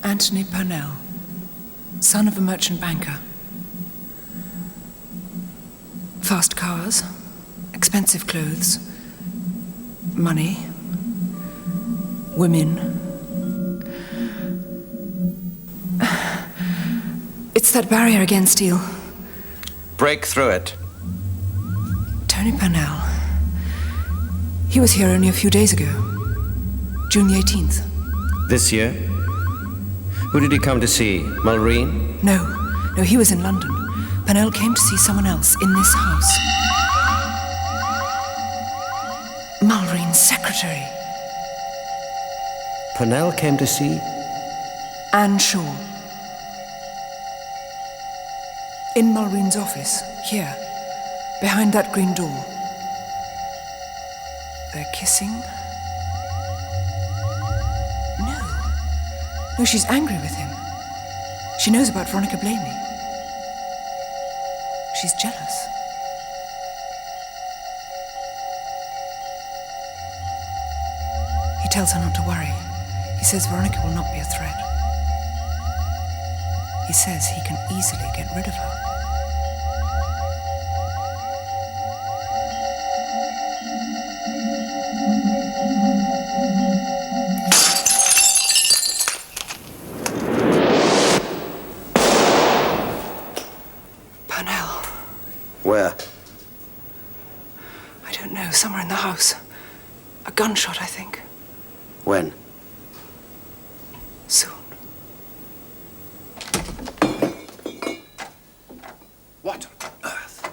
Anthony Purnell, son of a merchant banker. Fast cars, expensive clothes, money, women. It's that barrier again, Steele. Break through it. Tony Purnell. He was here only a few days ago. June the 18th. This year? Who did he come to see? Mullrine? No, he was in London. Purnell came to see someone else in this house. Mullrine's secretary. Purnell came to see? Anne Shaw. In Mullrine's office, here, behind that green door. They're kissing. No, she's angry with him. She knows about Veronica Blamey. She's jealous. He tells her not to worry. He says Veronica will not be a threat. He says he can easily get rid of her. Where? I don't know, somewhere in the house. A gunshot, I think. When? Soon. What on earth?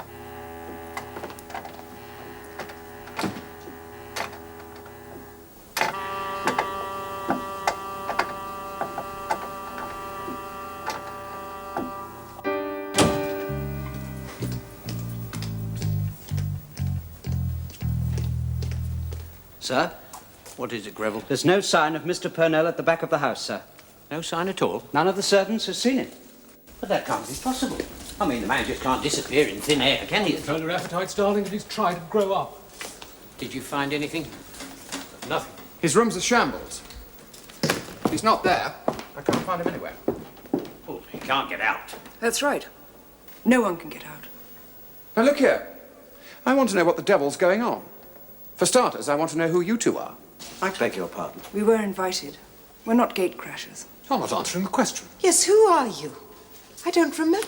Sir? What is it, Greville? There's no sign of Mr. Purnell at the back of the house, sir. No sign at all? None of the servants has seen him. But that can't be possible. I mean, the man just can't disappear in thin air, can he? Control your appetites, darling, and he's trying to grow up. Did you find anything? Nothing. His room's a shambles. He's not there. I can't find him anywhere. Oh, he can't get out. That's right. No one can get out. Now look here. I want to know what the devil's going on. For starters, I want to know who you two are. I beg your pardon. We were invited. We're not gate crashers. You're not answering the question. Yes, who are you? I don't remember.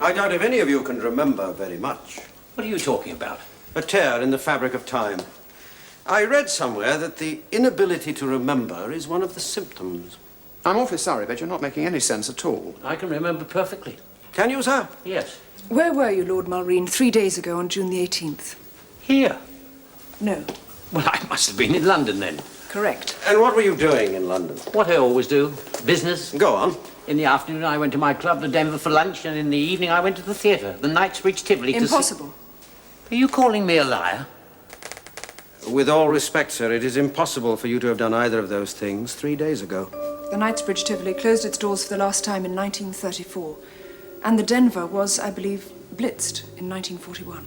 I doubt if any of you can remember very much. What are you talking about? A tear in the fabric of time. I read somewhere that the inability to remember is one of the symptoms. I'm awfully sorry, but you're not making any sense at all. I can remember perfectly. Can you, sir? Yes. Where were you, Lord Mullrine, 3 days ago on June the 18th? Here? No. Well, I must have been in London then. Correct. And what were you doing in London? What I always do. Business. Go on. In the afternoon, I went to my club to Denver for lunch, and in the evening, I went to the theatre, the Knightsbridge Tivoli. Impossible. Are you calling me a liar? With all respect, sir, it is impossible for you to have done either of those things 3 days ago. The Knightsbridge Tivoli closed its doors for the last time in 1934. And the Denver was, I believe, blitzed in 1941.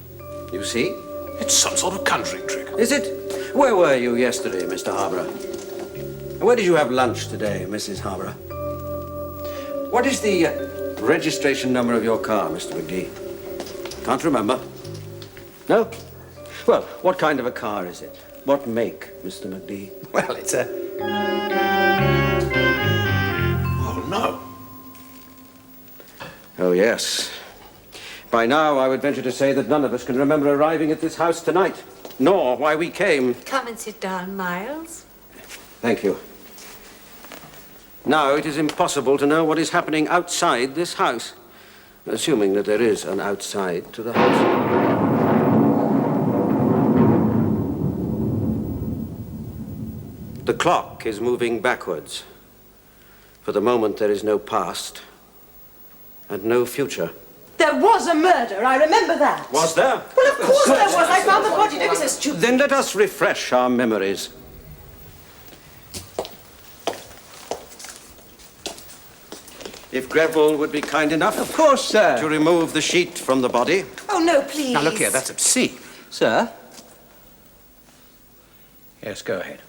You see? It's some sort of conjuring trick. Is it? Where were you yesterday, Mr. Harborough? Where did you have lunch today, Mrs. Harborough? What is the registration number of your car, Mr. McDee? Can't remember. No? Well, what kind of a car is it? What make, Mr. McDee? Well, it's a... Oh, no. Oh, yes. By now, I would venture to say that none of us can remember arriving at this house tonight, nor why we came. Come and sit down, Miles. Thank you. Now, it is impossible to know what is happening outside this house, assuming that there is an outside to the house. The clock is moving backwards. For the moment, there is no past and no future. There was a murder, I remember that. Was there? Well, of course there was. I found the body. Don't be so stupid. Then let us refresh our memories. If Greville would be kind enough... Of course, sir. ...to remove the sheet from the body. Oh, no, please. Now, look here, that's obscene. Sir? Yes, go ahead.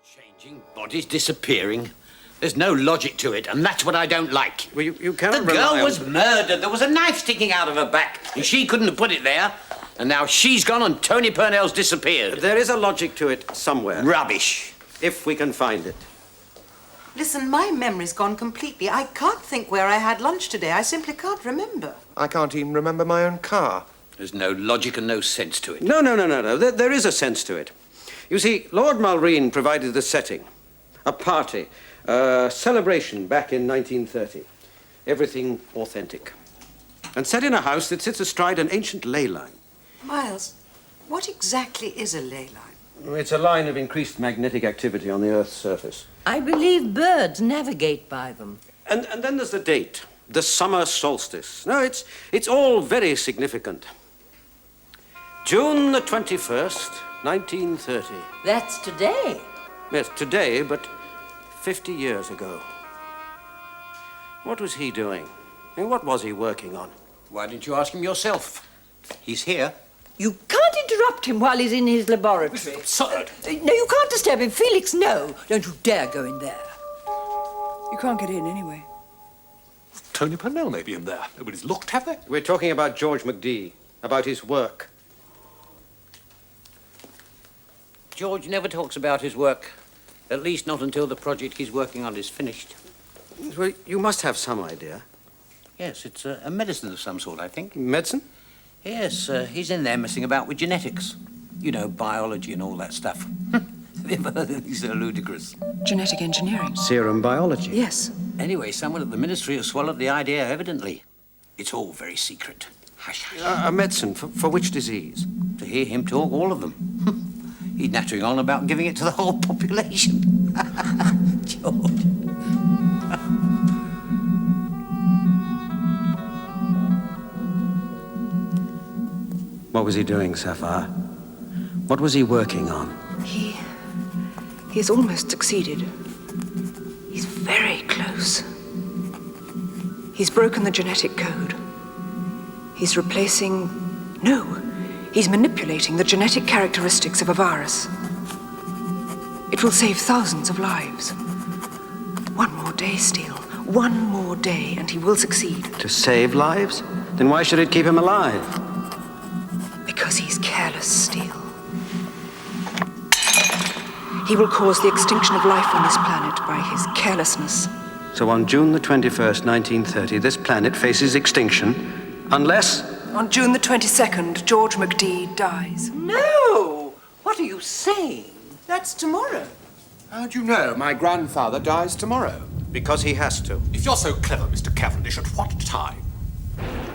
Changing bodies, disappearing. There's no logic to it, and that's what I don't like. Well, you cannot The rely girl on... was murdered. There was a knife sticking out of her back, and she couldn't have put it there. And now she's gone and Tony Purnell's disappeared. There is a logic to it somewhere. Rubbish. If we can find it. Listen, my memory's gone completely. I can't think where I had lunch today. I simply can't remember. I can't even remember my own car. There's no logic and no sense to it. No. There is a sense to it. You see, Lord Mullrine provided the setting. A party. A celebration back in 1930. Everything authentic. And set in a house that sits astride an ancient ley line. Miles, what exactly is a ley line? It's a line of increased magnetic activity on the Earth's surface. I believe birds navigate by them. And then there's the date. The summer solstice. No, it's all very significant. June the 21st, 1930. That's today. Yes, today, but 50 years ago. What was he doing? And what was he working on? Why didn't you ask him yourself? He's here. You can't interrupt him while he's in his laboratory. This is absurd. No, you can't disturb him. Felix, no. Don't you dare go in there. You can't get in anyway. Tony Purnell may be in there. Nobody's looked, have they? We're talking about George McDee, about his work. George never talks about his work. At least not until the project he's working on is finished. Well, you must have some idea. Yes, it's a medicine of some sort, I think. Medicine? Yes, he's in there messing about with genetics. You know, biology and all that stuff. Have you ever heard of these? They're ludicrous. Genetic engineering. Serum biology? Yes. Anyway, someone at the ministry has swallowed the idea, evidently. It's all very secret. Hush, hush. A medicine for which disease? To hear him talk, all of them. He's nattering on about giving it to the whole population. George. What was he doing, Sapphire? What was he working on? He has almost succeeded. He's very close. He's broken the genetic code. He's he's manipulating the genetic characteristics of a virus. It will save thousands of lives. One more day, Steel. One more day, and he will succeed. To save lives? Then why should it keep him alive? Because he's careless, Steel. He will cause the extinction of life on this planet by his carelessness. So on June the 21st, 1930, this planet faces extinction, unless... On June the 22nd, George McDee dies. No! What are you saying? That's tomorrow. How'd you know my grandfather dies tomorrow? Because he has to. If you're so clever, Mr. Cavendish, at what time?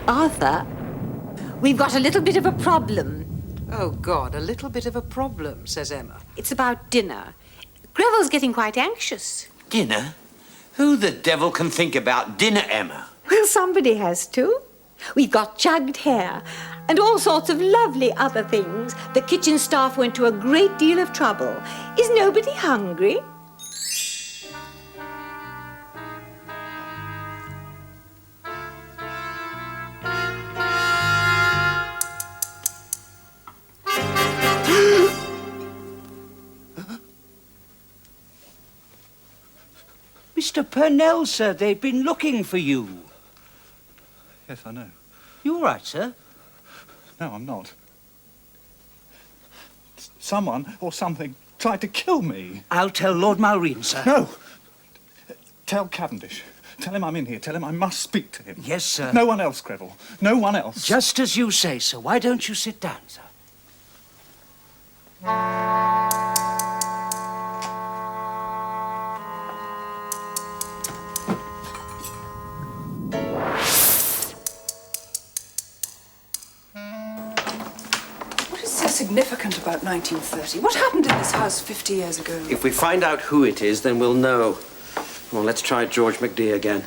Arthur, we've got a little bit of a problem. Oh, God, a little bit of a problem, says Emma. It's about dinner. Greville's getting quite anxious. Dinner? Who the devil can think about dinner, Emma? Well, somebody has to. We've got chugged hare and all sorts of lovely other things. The kitchen staff went to a great deal of trouble. Is nobody hungry? Mr. Purnell, sir, they've been looking for you. Yes, I know. You all right, sir? No, I'm not. Someone or something tried to kill me. I'll tell Lord Mullrine, sir. No! Tell Cavendish. Tell him I'm in here. Tell him I must speak to him. Yes, sir. No one else, Greville. No one else. Just as you say, sir. Why don't you sit down, sir? What is so significant about 1930? What happened in this house 50 years ago? If we find out who it is, then we'll know. Well, let's try George McDee again.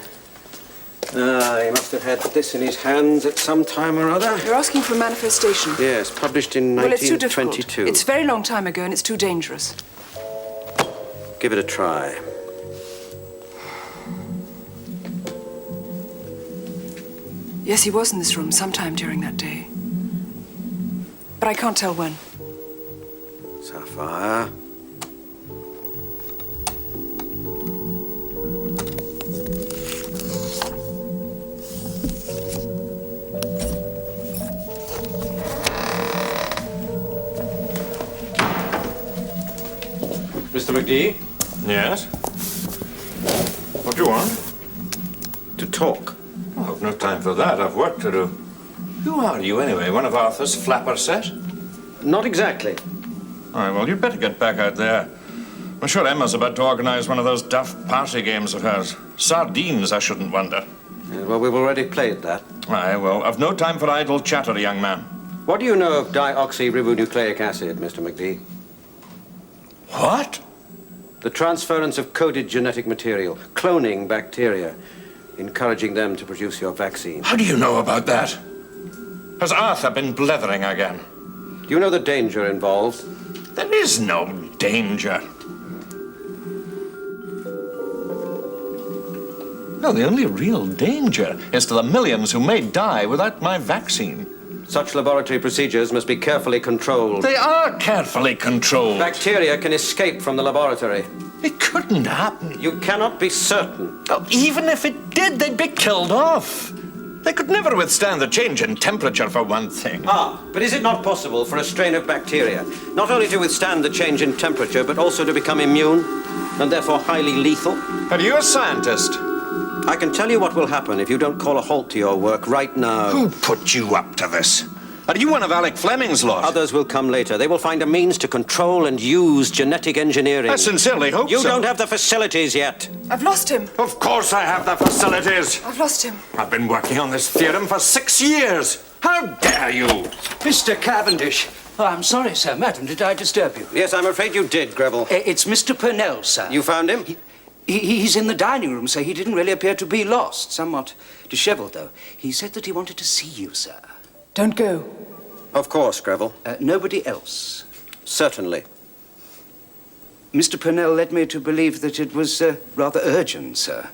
He must have had this in his hands at some time or other. You're asking for a manifestation? Yes, published in Well, it's too 1922. difficult. It's a very long time ago and it's too dangerous. Give it a try. Yes, he was in this room sometime during that day. But I can't tell when. Sapphire. Mr. McDee? Yes? What do you want? To talk. Oh, I've no time for that. I've work to do. Who are you, anyway? One of Arthur's flapper set? Not exactly. All right, well, you'd better get back out there. I'm sure Emma's about to organise one of those daft party games of hers. Sardines, I shouldn't wonder. Well, we've already played that. Aye, well, I've no time for idle chatter, young man. What do you know of dioxyribonucleic acid, Mr. McDee? What? The transference of coded genetic material, cloning bacteria, encouraging them to produce your vaccine. How do you know about that? Has Arthur been blethering again? Do you know the danger involved? There is no danger. No, the only real danger is to the millions who may die without my vaccine. Such laboratory procedures must be carefully controlled. They are carefully controlled. Bacteria can escape from the laboratory. It couldn't happen. You cannot be certain. Oh, even if it did, they'd be killed off. They could never withstand the change in temperature, for one thing. But is it not possible for a strain of bacteria not only to withstand the change in temperature, but also to become immune, and therefore highly lethal? Are you a scientist? I can tell you what will happen if you don't call a halt to your work right now. Who put you up to this? Are you one of Alec Fleming's lot? Others will come later. They will find a means to control and use genetic engineering. I sincerely hope You so. don't have the facilities yet. I've lost him. Of course I have the facilities. I've lost him. I've been working on this theorem for 6 years. How dare you? Mr. Cavendish. Oh, I'm sorry, sir. Madam, did I disturb you? Yes, I'm afraid you did, Greville. It's Mr. Purnell, sir. You found him? He's in the dining room, sir. He didn't really appear to be lost. Somewhat dishevelled, though. He said that he wanted to see you, sir. Don't go. Of course, Greville. Nobody else? Certainly. Mr. Purnell led me to believe that it was rather urgent, sir.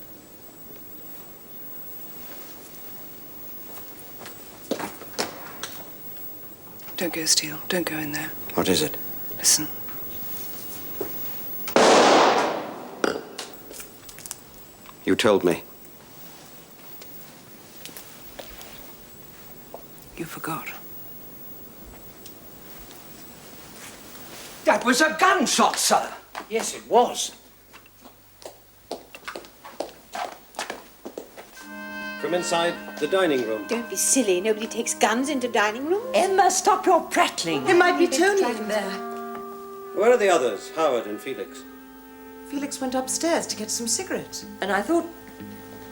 Don't go, Steele. Don't go in there. What is it? Listen. You told me. You forgot. That was a gunshot, sir. Yes, it was. From inside the dining room. Don't be silly. Nobody takes guns into dining rooms. Emma, stop your prattling. There might be Tony in there. Where are the others, Howard and Felix? Felix went upstairs to get some cigarettes. And I thought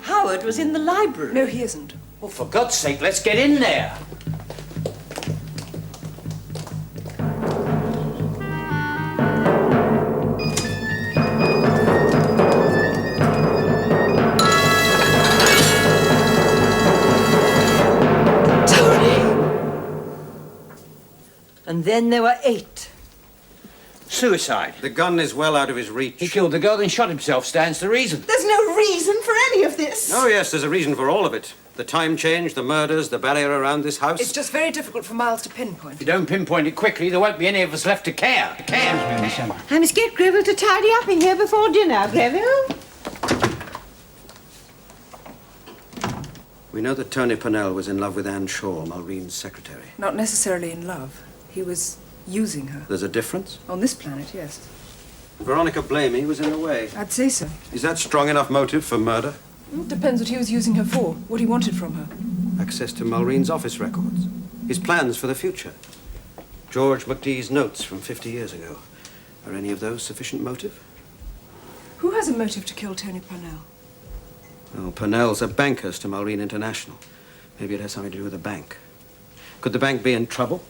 Howard was in the library. No, he isn't. Well, for God's sake, let's get in there. And then there were 8. Suicide. The gun is well out of his reach. He killed the girl, then shot himself. Stands to reason. There's no reason for any of this. Oh, yes, there's a reason for all of it. The time change, the murders, the barrier around this house. It's just very difficult for Miles to pinpoint. If you don't pinpoint it quickly, there won't be any of us left to care. I must get Greville to tidy up in here before dinner, Greville. We know that Tony Purnell was in love with Anne Shaw, Mullrine's secretary. Not necessarily in love. He was using her. There's a difference? On this planet, yes. Veronica Blamey was in the way. I'd say so. Is that strong enough motive for murder? It depends what he was using her for, what he wanted from her. Access to Mullrine's office records. His plans for the future. George McDee's notes from 50 years ago. Are any of those sufficient motive? Who has a motive to kill Tony Purnell? Well, Purnell's a bankers to Mullrine International. Maybe it has something to do with the bank. Could the bank be in trouble?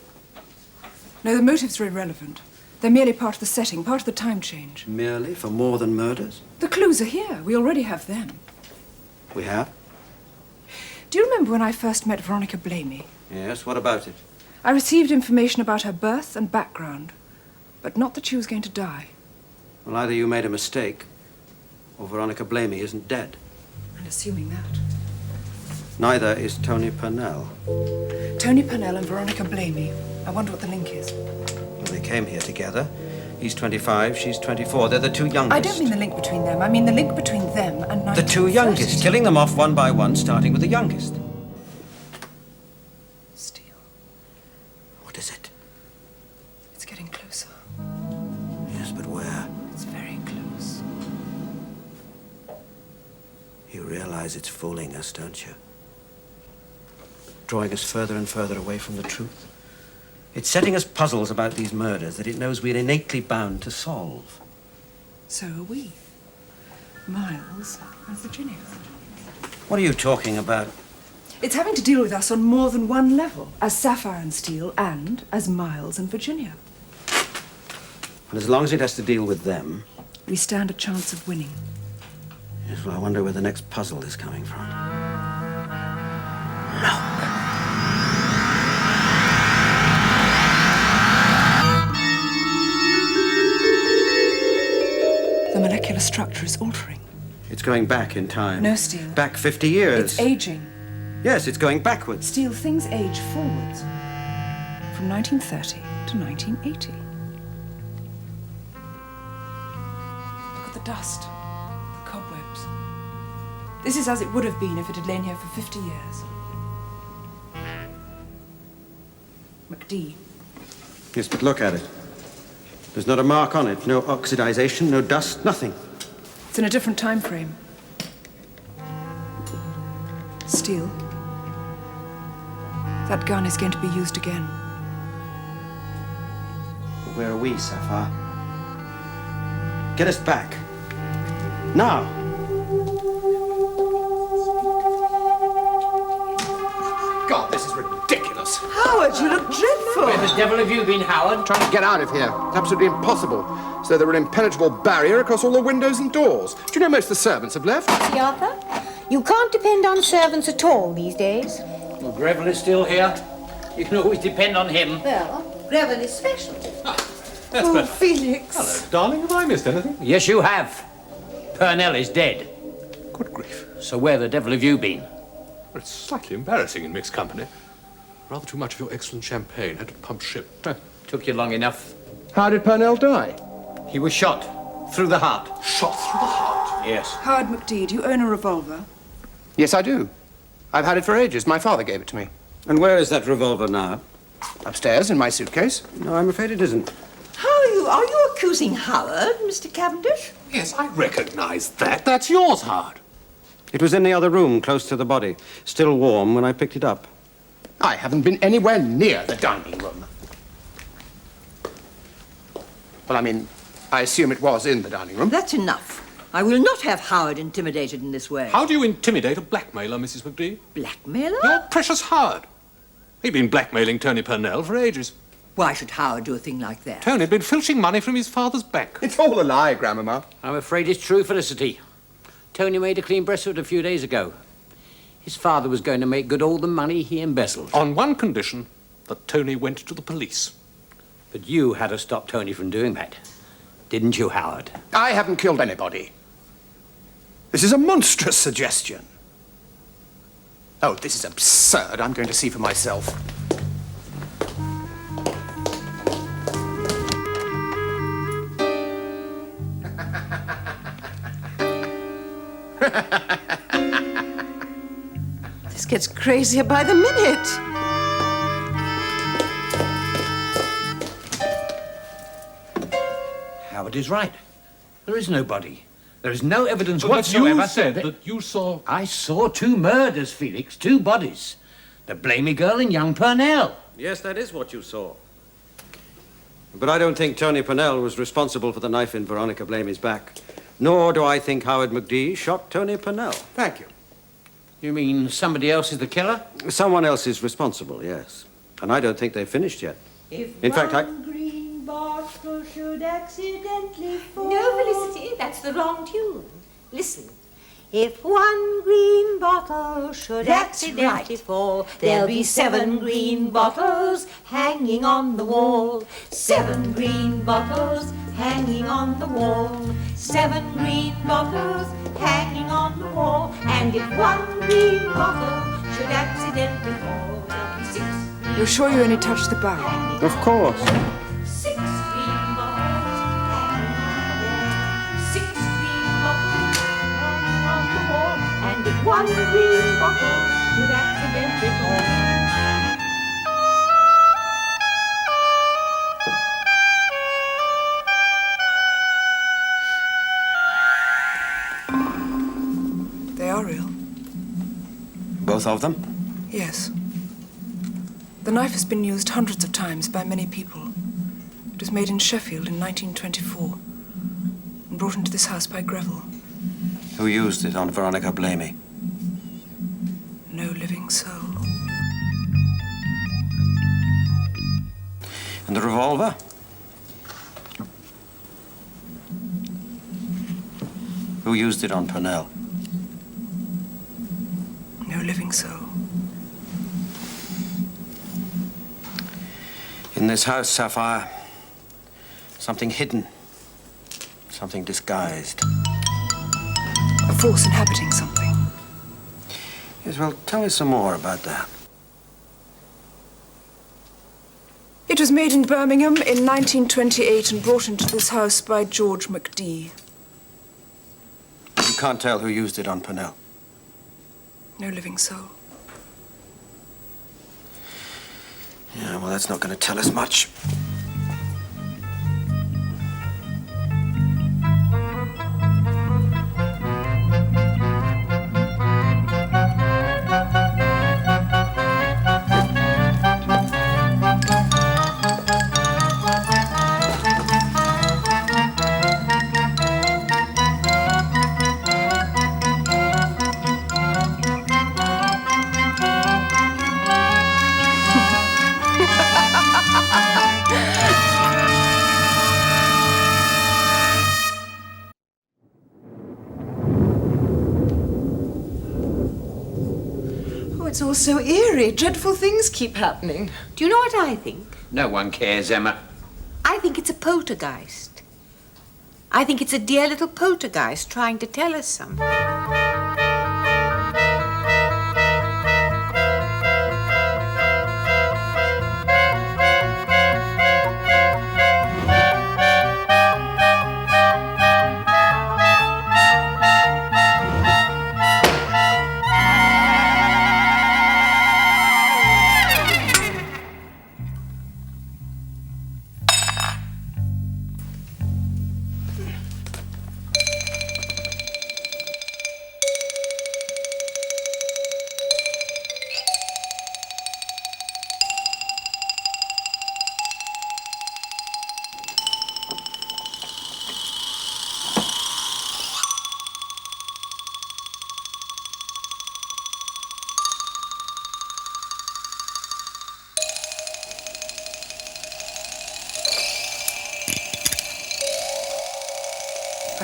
No, the motives are irrelevant. They're merely part of the setting, part of the time change. Merely for more than murders? The clues are here. We already have them. We have? Do you remember when I first met Veronica Blamey? Yes, what about it? I received information about her birth and background, but not that she was going to die. Well, either you made a mistake, or Veronica Blamey isn't dead. And assuming that. Neither is Tony Purnell. Tony Purnell and Veronica Blamey. I wonder what the link is. Well, they came here together. He's 25, she's 24. They're the two youngest. I don't mean the link between them. I mean the link between them and The two youngest, killing them off one by one, starting with the youngest. Steel. What is it? It's getting closer. Yes, but where? It's very close. You realize it's fooling us, don't you? Drawing us further and further away from the truth. It's setting us puzzles about these murders that it knows we're innately bound to solve. So are we. Miles and Virginia. What are you talking about? It's having to deal with us on more than one level, as Sapphire and Steel and as Miles and Virginia. And as long as it has to deal with them... We stand a chance of winning. Yes, well, I wonder where the next puzzle is coming from. The molecular structure is altering. It's going back in time. No, Steel. Back 50 years. It's aging. Yes, it's going backwards. Steel, things age forwards. From 1930 to 1980. Look at the dust. The cobwebs. This is as it would have been if it had lain here for 50 years. McDee. Yes, but look at it. There's not a mark on it. No oxidization, no dust, nothing. It's in a different time frame. Steel. That gun is going to be used again. Where are we, Sapphire? Get us back. Now. God, this is ridiculous. Howard, you look dreadful. Where the devil have you been, Howard? Trying to get out of here. It's absolutely impossible. So there were an impenetrable barrier across all the windows and doors. Do you know most of the servants have left? See, Arthur? You can't depend on servants at all these days. Well, Greville is still here. You can always depend on him. Well, Greville is special. Oh, Felix. Hello, darling. Have I missed anything? Yes, you have. Purnell is dead. Good grief. So where the devil have you been? Well, it's slightly embarrassing in mixed company. Rather too much of your excellent champagne. Had to pump ship. Took you long enough. How did Purnell die? He was shot. Through the heart. Shot through the heart? Yes. Howard McDee, do you own a revolver? Yes, I do. I've had it for ages. My father gave it to me. And where is that revolver now? Upstairs in my suitcase. No, I'm afraid it isn't. How are you? Are you accusing Howard, Mr. Cavendish? Yes, I recognize that. That's yours, Howard. It was in the other room, close to the body. Still warm when I picked it up. I haven't been anywhere near the dining room. Well, I mean, I assume it was in the dining room. That's enough. I will not have Howard intimidated in this way. How do you intimidate a blackmailer, Mrs. McDee? Blackmailer? Your precious Howard. He'd been blackmailing Tony Purnell for ages. Why should Howard do a thing like that? Tony'd been filching money from his father's bank. It's all a lie, Grandmama. I'm afraid it's true, Felicity. Tony made a clean breast of it a few days ago. His father was going to make good all the money he embezzled. On one condition, that Tony went to the police. But you had to stop Tony from doing that. Didn't you, Howard? I haven't killed anybody. This is a monstrous suggestion. Oh, this is absurd. I'm going to see for myself. This gets crazier by the minute. Howard is right. There is nobody. There is no evidence But whatsoever. you said that you saw... I saw 2 murders, Felix, 2 bodies. The Blamey girl and young Purnell. Yes, that is what you saw. But I don't think Tony Purnell was responsible for the knife in Veronica Blamey's back. Nor do I think Howard McDee shot Tony Purnell. Thank you. You mean somebody else is the killer? Someone else is responsible, yes. And I don't think they've finished yet. In fact, green bottle should accidentally fall. No, Felicity, that's the wrong tune. Listen. If one green bottle should That's accidentally right. fall, there'll be 7 green bottles hanging on the wall. 7 green bottles hanging on the wall. 7 green bottles hanging on the wall. And if one green bottle should accidentally fall, there'll be 6. You're sure you only touched the barrel? Of course. 6 green bottles hanging on the wall. 6 green bottles hanging on the wall. And if one green bottle should accidentally fall. They are real. Both of them? Yes. The knife has been used hundreds of times by many people. It was made in Sheffield in 1924 and brought into this house by Greville. Who used it on Veronica Blamey? No living soul. And the revolver? Who used it on Purnell? No living soul. In this house, Sapphire, something hidden, something disguised. A force inhabiting something. Yes, well, tell me some more about that. It was made in Birmingham in 1928 and brought into this house by George McDee. You can't tell who used it on Purnell. No living soul. Yeah, well, that's not going to tell us much. Oh, it's all so eerie. Dreadful things keep happening. Do you know what I think? No one cares, Emma. I think it's a poltergeist. I think it's a dear little poltergeist trying to tell us something.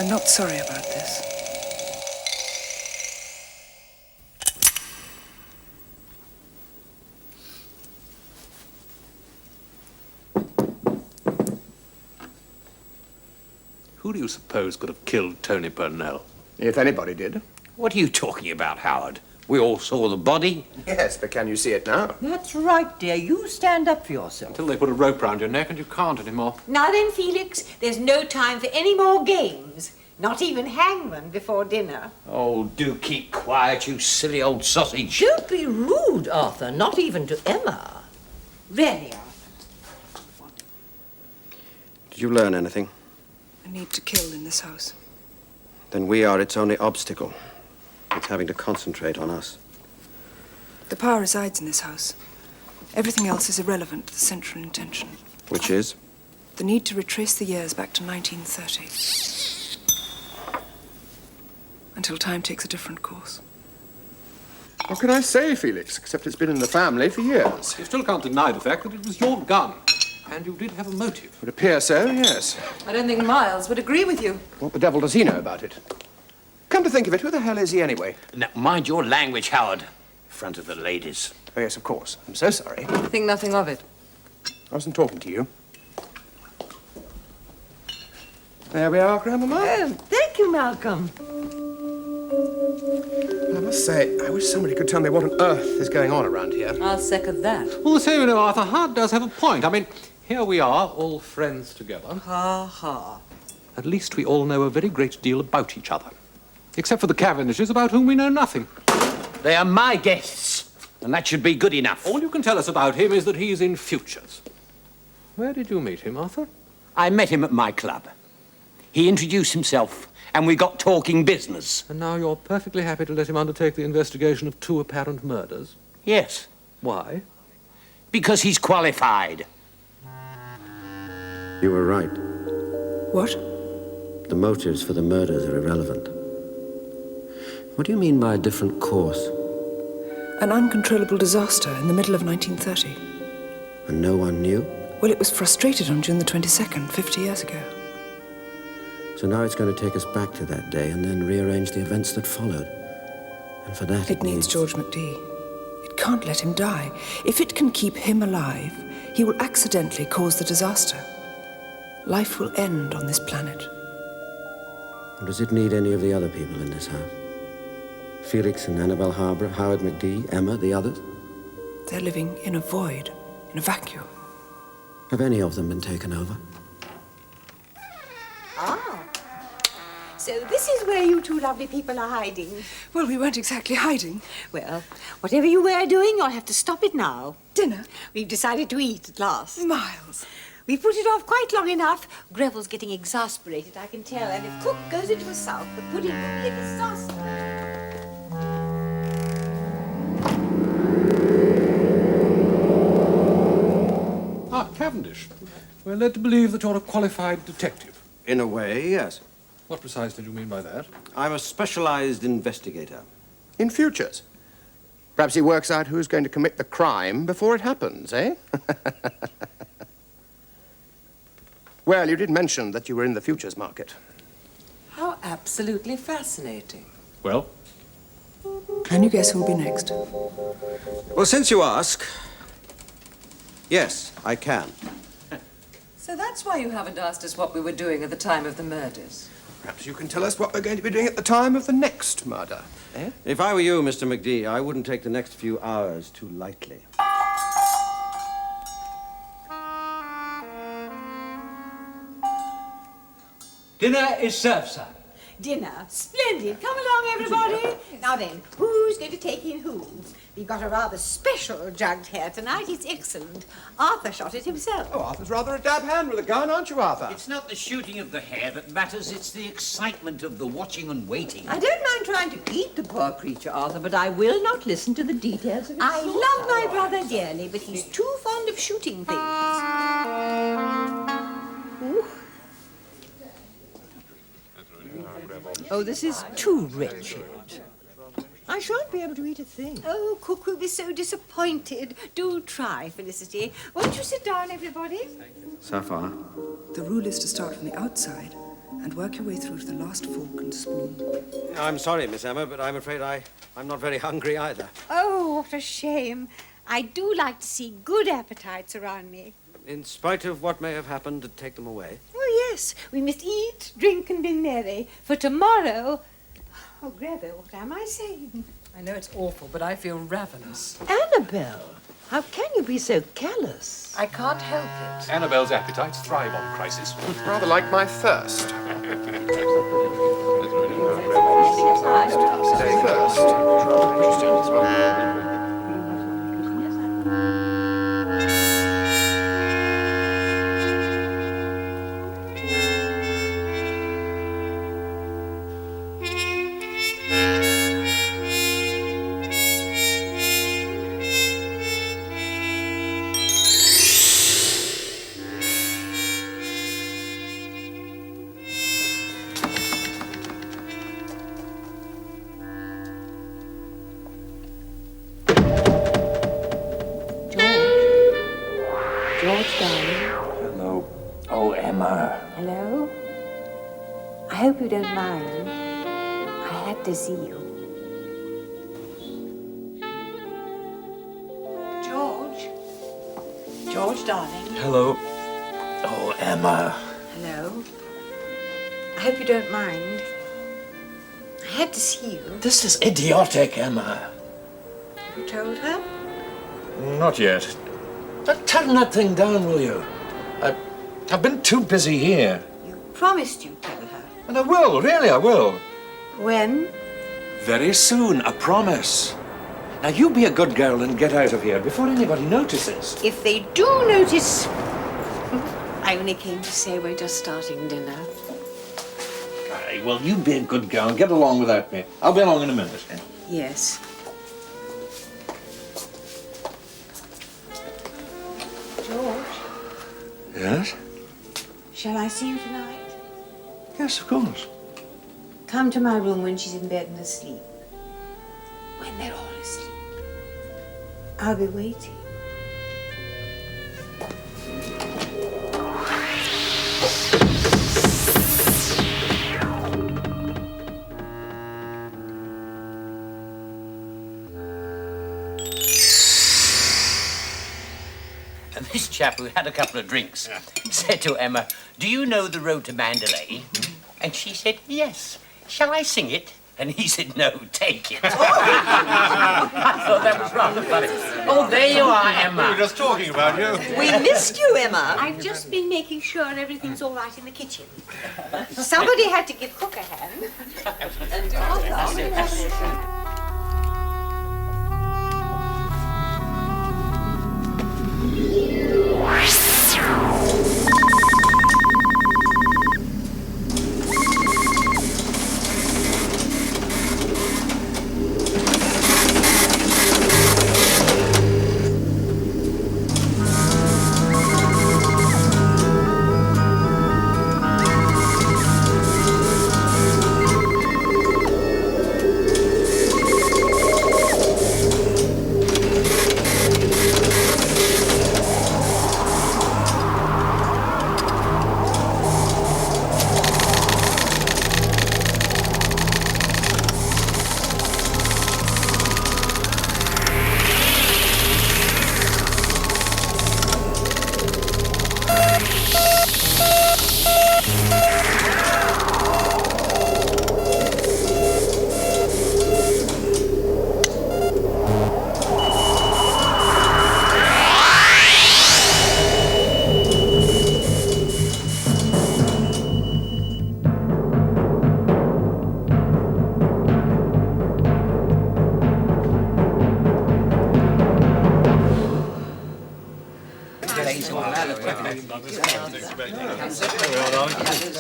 I'm not sorry about this. Who do you suppose could have killed Tony Purnell? If anybody did. What are you talking about, Howard? We all saw the body. Yes, but can you see it now? That's right, dear. You stand up for yourself. Until they put a rope round your neck and you can't anymore. Now then, Felix, there's no time for any more games. Not even hangman before dinner. Oh, do keep quiet, you silly old sausage. Don't be rude, Arthur. Not even to Emma. Really, Arthur? Did you learn anything? A need to kill in this house. Then we are its only obstacle. It's having to concentrate on us. The power resides in this house. Everything else is irrelevant to the central intention. Which is? The need to retrace the years back to 1930. Until time takes a different course. What can I say, Felix, except it's been in the family for years? You still can't deny the fact that it was your gun. And you did have a motive. It would appear so, yes. I don't think Miles would agree with you. What the devil does he know about it? Come to think of it, who the hell is he anyway? Now, mind your language, Howard. In front of the ladies. Oh, yes, of course. I'm so sorry. Think nothing of it. I wasn't talking to you. There we are, Grandmama. Oh, thank you, Malcolm. I must say, I wish somebody could tell me what on earth is going on around here. I'll second that. Well, the same, you know, Arthur, Howard does have a point. I mean, here we are, all friends together. Ha ha. At least we all know a very great deal about each other. Except for the Cavendishes, about whom we know nothing. They are my guests, and that should be good enough. All you can tell us about him is that he's in Futures. Where did you meet him, Arthur? I met him at my club. He introduced himself, and we got talking business. And now you're perfectly happy to let him undertake the investigation of 2 apparent murders? Yes. Why? Because he's qualified. You were right. What? The motives for the murders are irrelevant. What do you mean by a different course? An uncontrollable disaster in the middle of 1930. And no one knew? Well, it was frustrated on June the 22nd, 50 years ago. So now it's going to take us back to that day and then rearrange the events that followed. And for that It needs George McDee. It can't let him die. If it can keep him alive, he will accidentally cause the disaster. Life will end on this planet. Does it need any of the other people in this house? Felix and Annabel Harbour, Howard McDee, Emma, the others? They're living in a void, in a vacuum. Have any of them been taken over? Ah. So this is where you two lovely people are hiding. Well, we weren't exactly hiding. Well, whatever you were doing, you'll have to stop it now. Dinner? We've decided to eat at last. Miles. We've put it off quite long enough. Greville's getting exasperated, I can tell. And if Cook goes into a sulk, the pudding will be a disaster. Ah, Cavendish. We're led to believe that you're a qualified detective. In a way, yes. What precisely do you mean by that? I'm a specialized investigator. In Futures. Perhaps he works out who's going to commit the crime before it happens, eh? Well, you did mention that you were in the futures market. How absolutely fascinating. Well? Can you guess who'll be next? Well, since you ask, yes, I can. So that's why you haven't asked us what we were doing at the time of the murders. Perhaps you can tell us what we're going to be doing at the time of the next murder, eh? If I were you, Mr. McDee, I wouldn't take the next few hours too lightly. Dinner is served, sir. Dinner. Splendid. Come along, everybody. Now then, who's going to take in who? We've got a rather special jugged hare tonight. It's excellent. Arthur shot it himself. Oh, Arthur's rather a dab hand with a gun, aren't you, Arthur? It's not the shooting of the hare that matters, it's the excitement of the watching and waiting. I don't mind trying to eat the poor creature, Arthur, but I will not listen to the details of it. I love my brother dearly, but he's too fond of shooting things. Ooh. Oh, this is too wretched. I shan't be able to eat a thing. Oh, Cook will be so disappointed. Do try, Felicity. Won't you sit down, everybody? Sapphire. The rule is to start from the outside and work your way through to the last fork and spoon. I'm sorry, Miss Emma, but I'm afraid I'm not very hungry either. Oh, what a shame. I do like to see good appetites around me. In spite of what may have happened, take them away. Oh, yes, we must eat, drink, and be merry. For tomorrow... Oh, Greta, what am I saying? I know it's awful, but I feel ravenous. Annabelle, how can you be so callous? I can't help it. Annabelle's appetites thrive on crisis. Rather like my thirst. George, darling. Hello. Oh, Emma. Hello? I hope you don't mind. I had to see you. George? George, darling. Hello. Oh, Emma. Hello? I hope you don't mind. I had to see you. This is idiotic, Emma. You told her? Not yet. But turn that thing down, will you? I've been too busy here. Promised you'd tell her. And I will, really, I will. When? Very soon, I promise. Now, you be a good girl and get out of here before anybody notices. If they do notice... I only came to say we're just starting dinner. Aye, well, you be a good girl and get along without me. I'll be along in a minute. Yes. George, Yes? shall I see you tonight? Yes, of course. Come to my room when she's in bed and asleep. When they're all asleep. I'll be waiting. And this chap who had a couple of drinks said to Emma, "Do you know the road to Mandalay?" And she said, "Yes. Shall I sing it?" And he said, "No, take it." I thought that was rather funny. Oh, there you are, Emma. We were just talking about you. We missed you, Emma. I've just been making sure everything's all right in the kitchen. Somebody had to give cook a hand.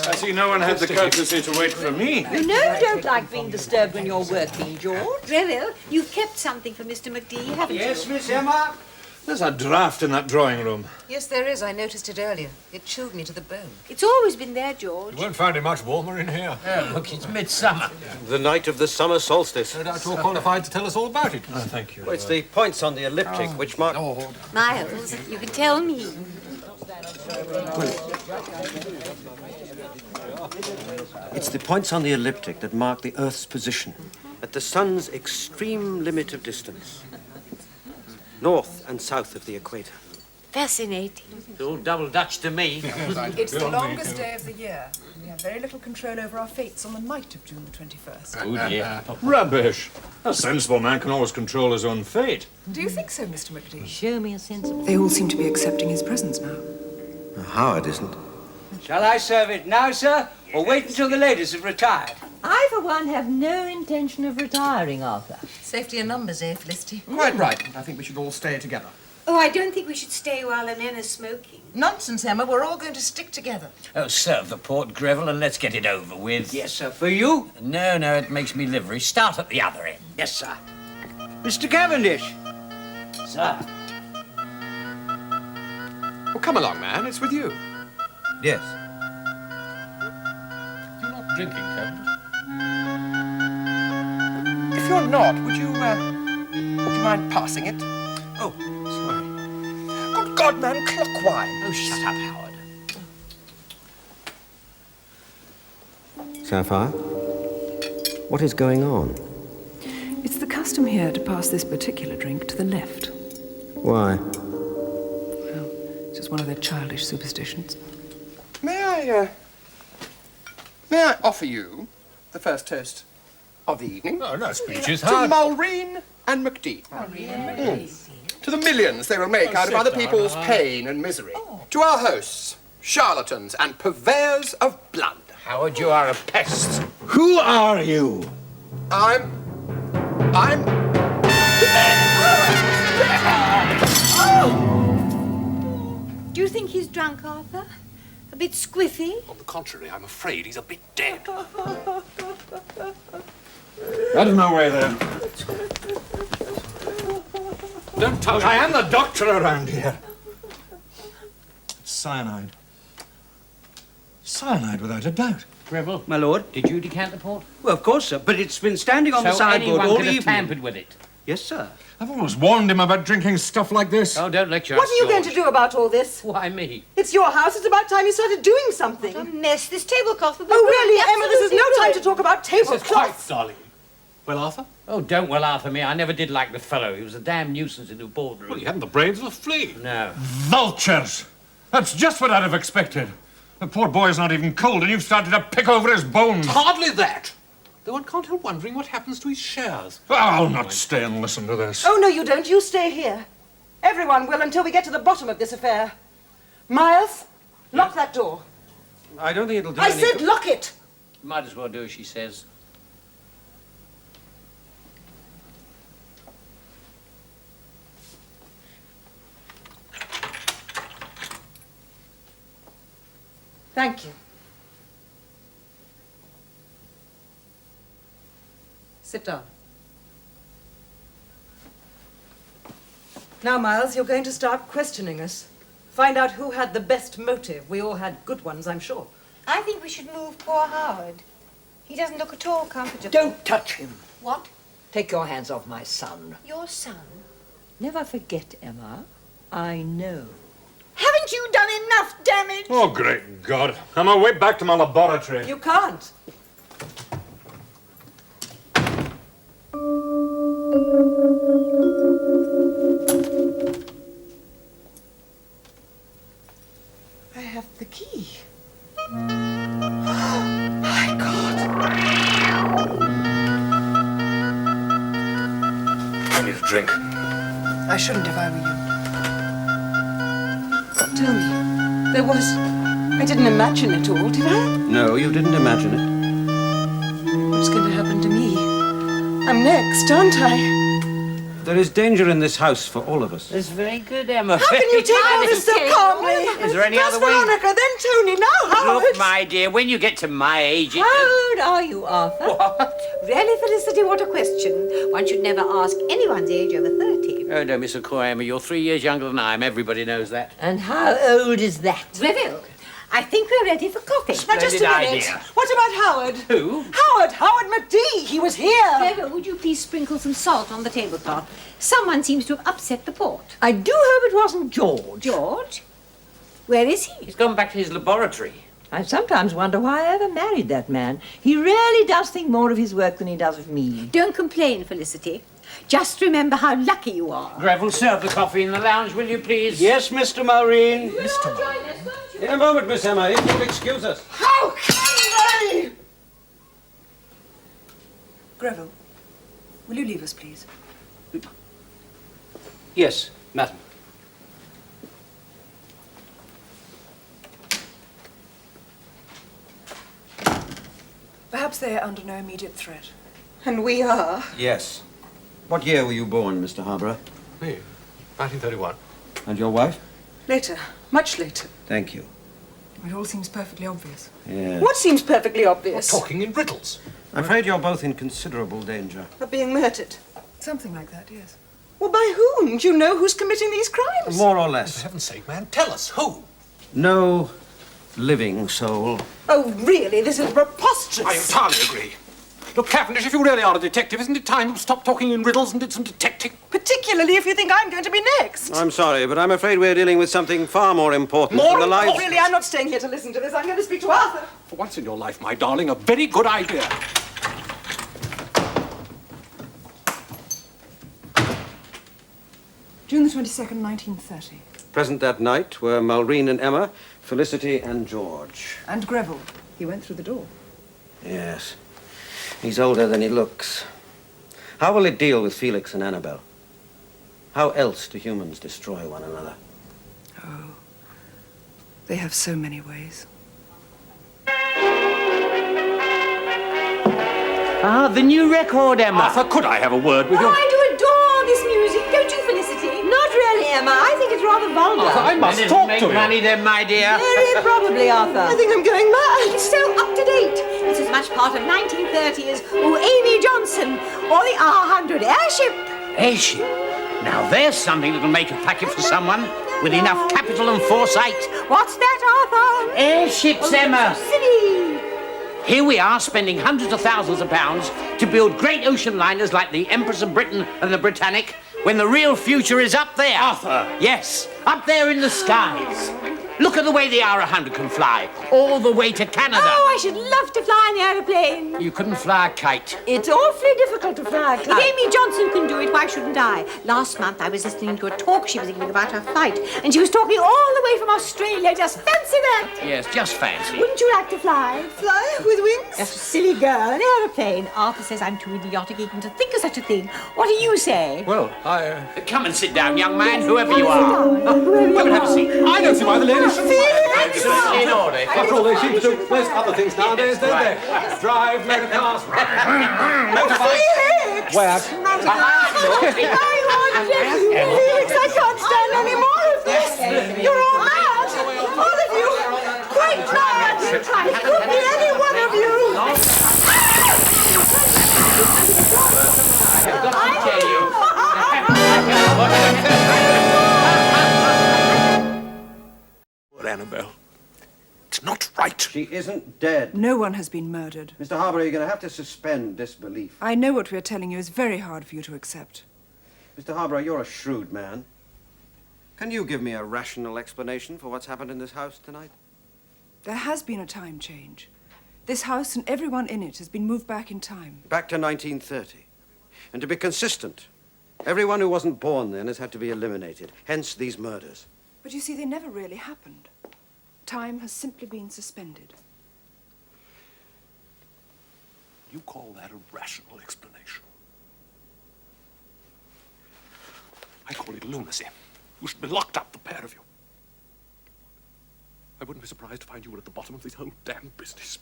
I see no one had the courtesy to wait for me. You know you don't like being disturbed when you're working, George. Revel, you've kept something for Mr. McDee, haven't you? Yes, Miss Emma? There's a draft in that drawing room. Yes, there is. I noticed it earlier. It chilled me to the bone. It's always been there, George. You won't find it much warmer in here. Oh, look, it's midsummer. The night of the summer solstice. No doubt you're qualified to tell us all about it. Oh, thank you. Well, it's the points on the elliptic which mark... Miles, you can tell me. It's the points on the elliptic that mark the Earth's position at the sun's extreme limit of distance, north and south of the equator. Fascinating. It's all double Dutch to me. It's the longest day of the year. We have very little control over our fates on the night of June the 21st. Oh, dear. Rubbish. A sensible man can always control his own fate. Do you think so, Mr. McDee? Show me a sensible... They all seem to be accepting his presence now. Howard isn't. Shall I serve it now, sir, or wait until the ladies have retired? I, for one, have no intention of retiring, Arthur. Safety in numbers, eh, Felicity? Quite right. I think we should all stay together. Oh, I don't think we should stay while the men are smoking. Nonsense, Emma. We're all going to stick together. Oh, serve the port, Greville, and let's get it over with. Yes, sir. For you? No, it makes me livery. Start at the other end. Yes, sir. Mr. Cavendish. Sir. Well, come along, man. It's with you. Yes. You're not drinking, Cavendish? If you're not, would you mind passing it? Oh, sorry. Good God, man, clockwise. Oh, shut up, Howard. Sapphire? What is going on? It's the custom here to pass this particular drink to the left. Why? Well, it's just one of their childish superstitions. May I offer you the first toast of the evening? Oh, no, speech is to hard. Mullrine and McDee. To the millions they will make out of other people's pain and misery. To our hosts, charlatans and purveyors of blood. Howard, you are a pest. Who are you? I'm... Do you think he's drunk, Arthur? A bit squiffy? On the contrary, I'm afraid he's a bit dead. Out of my way, there. Don't touch I am the doctor around here. It's cyanide. Cyanide, without a doubt. Greville, My lord? did you decant the port? Well, of course, sir. But it's been standing on the So sideboard anyone all could have evening. tampered with it. Yes, sir. I've always warned him about drinking stuff like this. Oh, don't lecture What us, are you going George. to do about all this? Why me? It's your house. It's about time you started doing something. What a mess. This tablecloth will be Oh, really, Emma? This is no absolutely time to talk about tablecloths. darling. Well, Arthur? Oh, don't well Arthur me. I never did like the fellow. He was a damn nuisance in the boardroom. Well, he hadn't the brains of a flea. No. Vultures! That's just what I'd have expected. The poor boy's not even cold, and you've started to pick over his bones. Hardly that. Though one can't help wondering what happens to his shares. I'll not stay and listen to this. Oh, no, you don't. You stay here. Everyone will until we get to the bottom of this affair. Miles, lock that door. I don't think it'll do I any... said lock it. Might as well do as she says. Thank you. Sit down. Now, Miles, you're going to start questioning us. Find out who had the best motive. We all had good ones, I'm sure. I think we should move poor Howard. He doesn't look at all comfortable. Don't touch him. What? Take your hands off my son. Your son? Never forget, Emma. I know. Haven't you done enough damage? Oh, great God. I'm on my way back to my laboratory. You can't. I have the key. My God. I need a drink. I shouldn't if I were you. Tell me, there was... I didn't imagine it all, did I? No, you didn't imagine it. What's going to happen to me? I'm next, aren't I? There is danger in this house for all of us. That's very good, Emma. How can you take all this so calmly? Is there any First other way? Veronica, then Tony, now Howard. Look, my dear, when you get to my age, it... How old are you, Arthur? What? Really, Felicity, what a question. One should never ask anyone's age over 30. Oh, don't be so coy, Emma. You're 3 years younger than I am. Everybody knows that. And how old is that? Greville, I think we're ready for coffee. Now, just a Splendid minute. idea. What about Howard? Who? Howard McDee. He was here. Greville, would you please sprinkle some salt on the tablecloth? Someone seems to have upset the port. I do hope it wasn't George. George? Where is he? He's gone back to his laboratory. I sometimes wonder why I ever married that man. He really does think more of his work than he does of me. Don't complain, Felicity. Just remember how lucky you are. Greville, serve the coffee in the lounge, will you, please? Yes, Mr. Mullrine. Mr. In a moment, Miss Emma, if you'll excuse us. How can they? Greville, will you leave us, please? Yes, madam. Perhaps they are under no immediate threat. And we are. Yes. What year were you born, Mr. Harborough? Me, 1931. And your wife? Later. Much later. Thank you. It all seems perfectly obvious. Yes. What seems perfectly obvious? Talking in riddles. I'm afraid you're both in considerable danger. Of being murdered. Something like that, yes. Well, by whom? Do you know who's committing these crimes? More or less. For heaven's sake, man, tell us who. No living soul. Oh, really? This is preposterous. I entirely agree. Look, Cavendish, if you really are a detective, isn't it time you stopped talking in riddles and did some detecting? Particularly if you think I'm going to be next. I'm sorry, but I'm afraid we're dealing with something far more important than the lives... Oh, really, I'm not staying here to listen to this. I'm going to speak to Arthur. For once in your life, my darling, a very good idea. June the 22nd, 1930. Present that night were Mullrine and Emma, Felicity and George. And Greville. He went through the door. Yes. He's older than he looks. How will it deal with Felix and Annabelle? How else do humans destroy one another? Oh, they have so many ways. Ah, the new record, Emma. Arthur, could I have a word with you? Oh, I do adore this music, don't you, Felicity? Not really, Emma. I think it's rather vulgar. Arthur, I must talk to you. Money then, my dear. Very probably, Arthur. I think I'm going mad. It's so up to date. It's as much part of 1930 as Amy Johnson or the R100 airship. Airship? Now there's something that'll make a packet for someone with enough capital and foresight. What's that, Arthur? Airships, Emma. So silly. Here we are spending hundreds of thousands of pounds to build great ocean liners like the Empress of Britain and the Britannic, when the real future is up there. Arthur! Yes, up there in the skies. Look at the way the R100 can fly, all the way to Canada. Oh, I should love to fly an aeroplane. You couldn't fly a kite. It's awfully difficult to fly a If kite. Amy Johnson can do it, why shouldn't I? Last month I was listening to a talk she was giving about her flight, and she was talking all the way from Australia. Just fancy that. Yes, just fancy. Wouldn't you like to fly? Fly with wings? That's a silly girl, an aeroplane. Arthur says I'm too idiotic even to think of such a thing. What do you say? Well, Come and sit down, young man, whoever you are. Come and have a seat. I don't see why the ladies shouldn't... In order. After all, they seem to do most other things nowadays, don't they? Drive motor cars, motorbikes, wag. Felix, I can't stand any more of this. You're all mad. All of you. Quite mad. It could be any one of you. I've got to tell you. Annabelle, it's not right. She isn't dead. No one has been murdered. Mr. Harborough, you're going to have to suspend disbelief. I know what we're telling you is very hard for you to accept. Mr. Harborough, you're a shrewd man. Can you give me a rational explanation for what's happened in this house tonight? There has been a time change. This house and everyone in it has been moved back in time. Back to 1930. And to be consistent, everyone who wasn't born then has had to be eliminated. Hence these murders. But you see, they never really happened. Time has simply been suspended. You call that a rational explanation? I call it lunacy. You should be locked up, the pair of you. I wouldn't be surprised to find you were at the bottom of this whole damn business.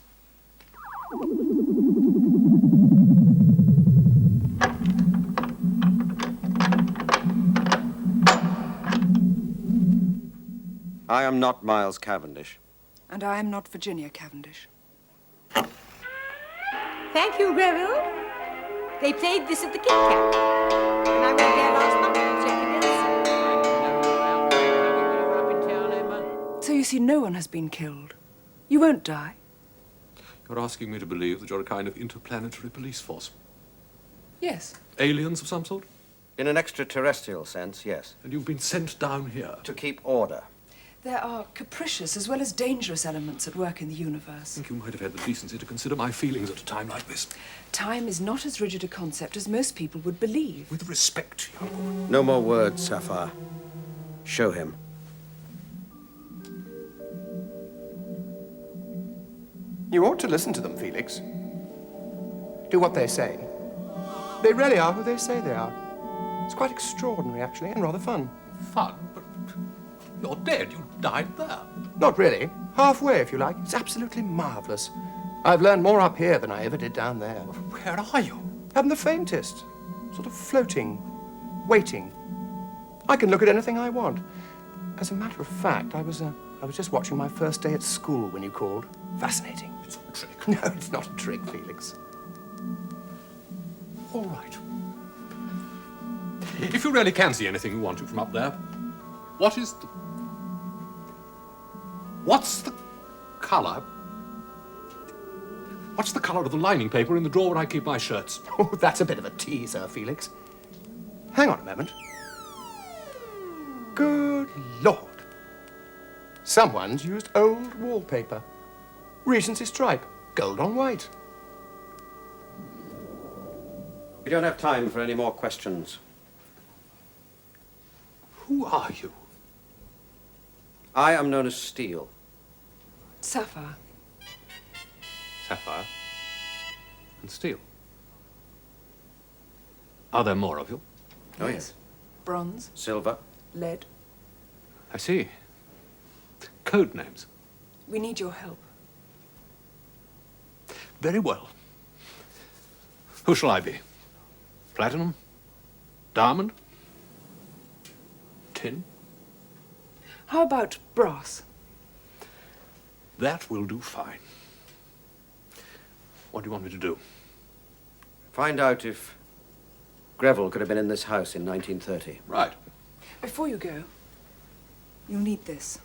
I am not Miles Cavendish. And I am not Virginia Cavendish. Thank you, Greville. They played this at the Kit Kat. And I went there last month to check it is. So you see, no one has been killed. You won't die. You're asking me to believe that you're a kind of interplanetary police force. Yes. Aliens of some sort? In an extraterrestrial sense, yes. And you've been sent down here? To keep order. There are capricious as well as dangerous elements at work in the universe. I think you might have had the decency to consider my feelings at a time like this. Time is not as rigid a concept as most people would believe. With respect, young one. No more words, Sapphire. Show him. You ought to listen to them, Felix. Do what they say. They really are who they say they are. It's quite extraordinary, actually, and rather fun. Fun? But you're dead. You died there. Not really. Halfway, if you like. It's absolutely marvellous. I've learned more up here than I ever did down there. Where are you? Haven't the faintest. Sort of floating, waiting. I can look at anything I want. As a matter of fact, I was just watching my first day at school when you called. Fascinating. It's a trick. No, it's not a trick, Felix. All right. If you really can see anything you want to from up there, what's the colour? What's the colour of the lining paper in the drawer where I keep my shirts? Oh, that's a bit of a teaser, Felix. Hang on a moment. Good Lord. Someone's used old wallpaper. Regency stripe, gold on white. We don't have time for any more questions. Who are you? I am known as Steel. Sapphire. Sapphire and Steel. Are there more of you? Oh, yes. Bronze. Silver. Lead. I see. Code names. We need your help. Very well. Who shall I be? Platinum? Diamond? Tin? How about brass? That will do fine. What do you want me to do? Find out if Greville could have been in this house in 1930. Right. Before you go, you'll need this.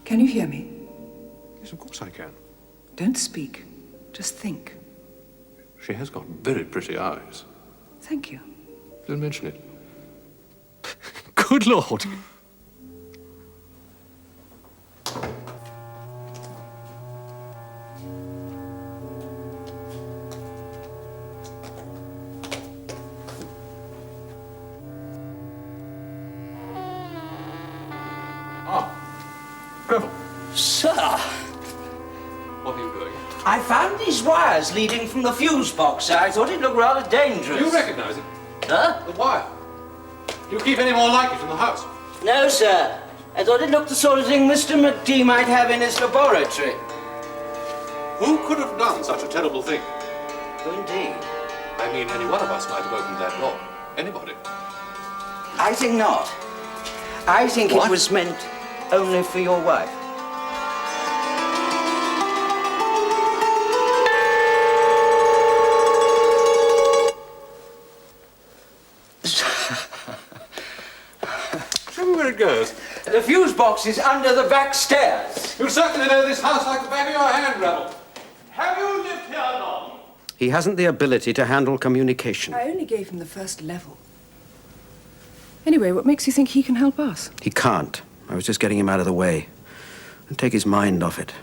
Can you hear me? Yes, of course I can. Don't speak. Just think. She has got very pretty eyes. Thank you. Don't mention it. Good Lord. Greville. Sir, What are you doing? I found these wires leading from the fuse box. I thought it looked rather dangerous. Do you recognize it? Huh? The wire. Do you keep any more like it in the house? No, sir. I thought it looked the sort of thing Mr. McDee might have in his laboratory. Who could have done such a terrible thing? Indeed. I mean, any one of us might have opened that door. Anybody. I think not. I think What? it was meant only for your wife. Show me where it goes. The fuse box is under the back stairs. You certainly know this house like the back of your hand, Greville. Have you lived here long? He hasn't the ability to handle communication. I only gave him the first level. Anyway, what makes you think he can help us? He can't. I was just getting him out of the way. And take his mind off it.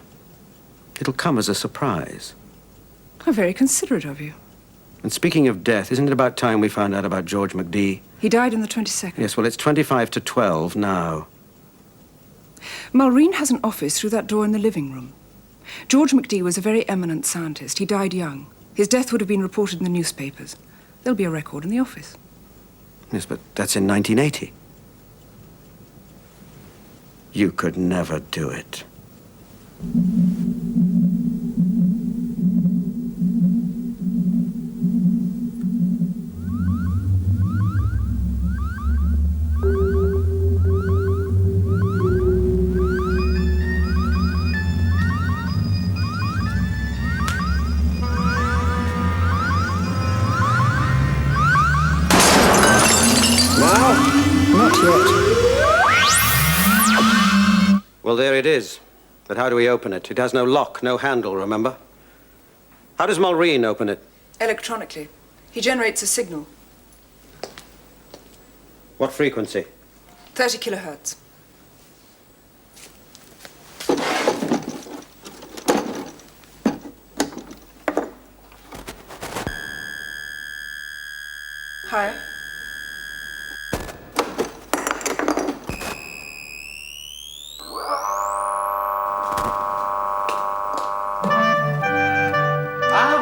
It'll come as a surprise. How very considerate of you. And speaking of death, isn't it about time we found out about George McDee? He died on the 22nd. Yes, well, it's 25 to 12 now. Mullrine has an office through that door in the living room. George McDee was a very eminent scientist. He died young. His death would have been reported in the newspapers. There'll be a record in the office. Yes, but that's in 1980. You could never do it. Not yet. Well, there it is. But how do we open it? It has no lock, no handle, remember? How does Mullrine open it? Electronically. He generates a signal. What frequency? 30 kilohertz. Hi.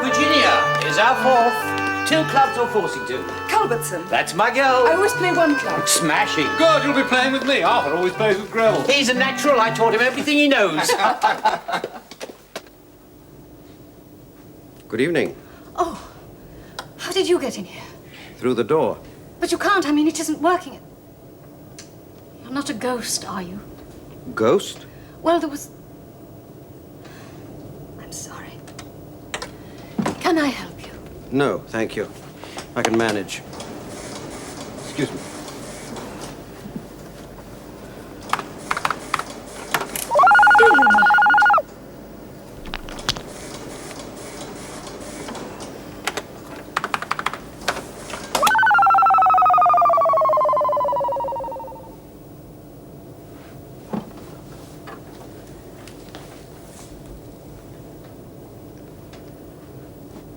Virginia is our fourth. 2 clubs or forcing to? Culbertson. That's my girl. I always play 1 club. Smashing. Good, you'll be playing with me. Arthur always plays with Grell. He's a natural. I taught him everything he knows. Good evening. Oh, how did you get in here? Through the door. But you can't. I mean, it isn't working. You're not a ghost, are you? Ghost? Well, there was... I'm sorry. Can I help you? No, thank you. I can manage. Excuse me. Do you mind?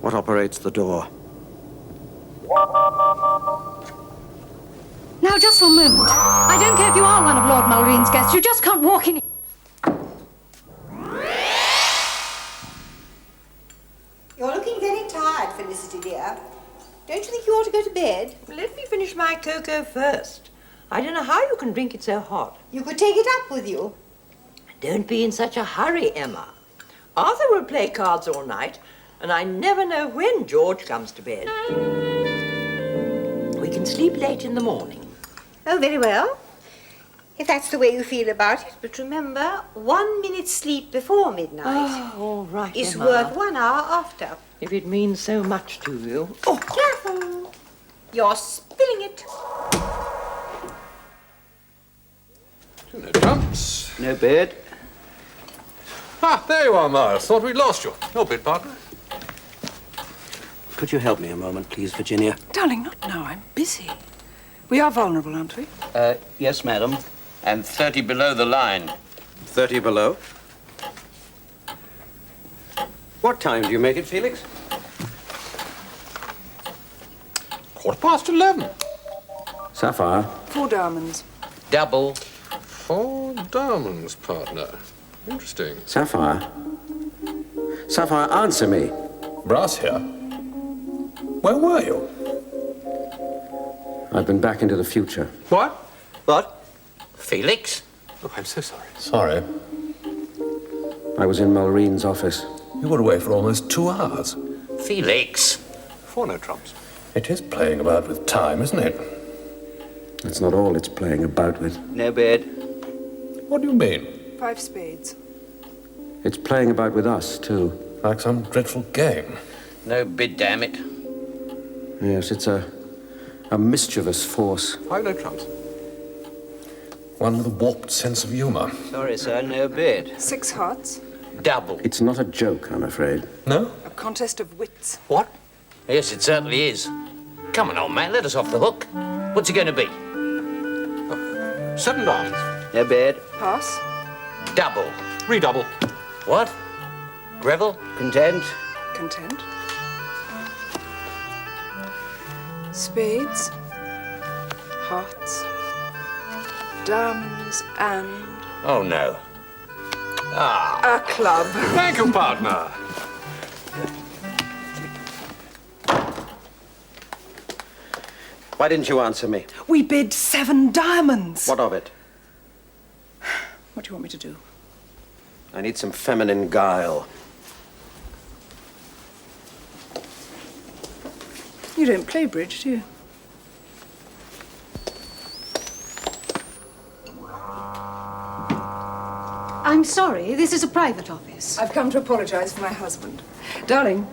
What operates the door? Now, just for a moment. I don't care if you are one of Lord Mullrine's guests. You just can't walk in. You're looking very tired, Felicity dear. Don't you think you ought to go to bed? Let me finish my cocoa first. I don't know how you can drink it so hot. You could take it up with you. Don't be in such a hurry, Emma. Arthur will play cards all night, and I never know when George comes to bed. We can sleep late in the morning. Oh, very well. If that's the way you feel about it. But remember, 1 minute's sleep before midnight All right, is Emma. worth 1 hour after. If it means so much to you. Oh, careful. You're spilling it. No trumps. No bed. Ah, there you are, Miles. Thought we'd lost you. No bid, partner. Could you help me a moment, please, Virginia? Darling, not now. I'm busy. We are vulnerable, aren't we? Yes, madam. And 30 below the line. 30 below? What time do you make it, Felix? 11:15. Sapphire. 4 diamonds. Double. 4 diamonds, partner. Interesting. Sapphire. Sapphire, answer me. Brass here. Where were you? I've been back into the future. What? What? Felix? Oh, I'm so sorry. Sorry. I was in Mullrine's office. You were away for almost 2 hours. Felix? 4 no trumps. It is playing about with time, isn't it? That's not all it's playing about with. No bed. What do you mean? 5 spades. It's playing about with us, too. Like some dreadful game. No bid, damn it. Yes, it's a mischievous force. 5 no trumps. One with a warped sense of humour. Sorry, sir, no bid. 6 hearts. Double. It's not a joke, I'm afraid. No? A contest of wits. What? Yes, it certainly is. Come on, old man, let us off the hook. What's it going to be? 7 diamonds. No bid. Pass. Double. Redouble. What? Greville? Content? Content. Spades. Hearts. Diamonds and... Oh, no. a club. Thank you, partner. Why didn't you answer me? We bid 7 diamonds. What of it? What do you want me to do? I need some feminine guile. You don't play bridge, do you? I'm sorry, this is a private office. I've come to apologize for my husband. Darling.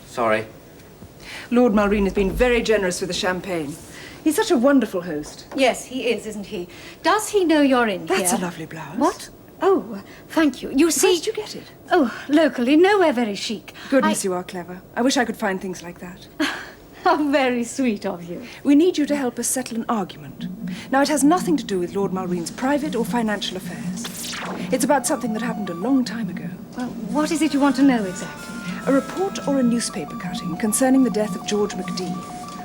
Sorry. Lord Mullrine has been very generous with the champagne. He's such a wonderful host. Yes, he is, isn't he? Does he know you're in here? That's a lovely blouse. What? Oh, thank you. You see... Where did you get it? Oh, locally, nowhere very chic. Goodness, you are clever. I wish I could find things like that. How very sweet of you. We need you to help us settle an argument. Now, it has nothing to do with Lord Mullrine's private or financial affairs. It's about something that happened a long time ago. Well, what is it you want to know exactly? A report or a newspaper cutting concerning the death of George McDee.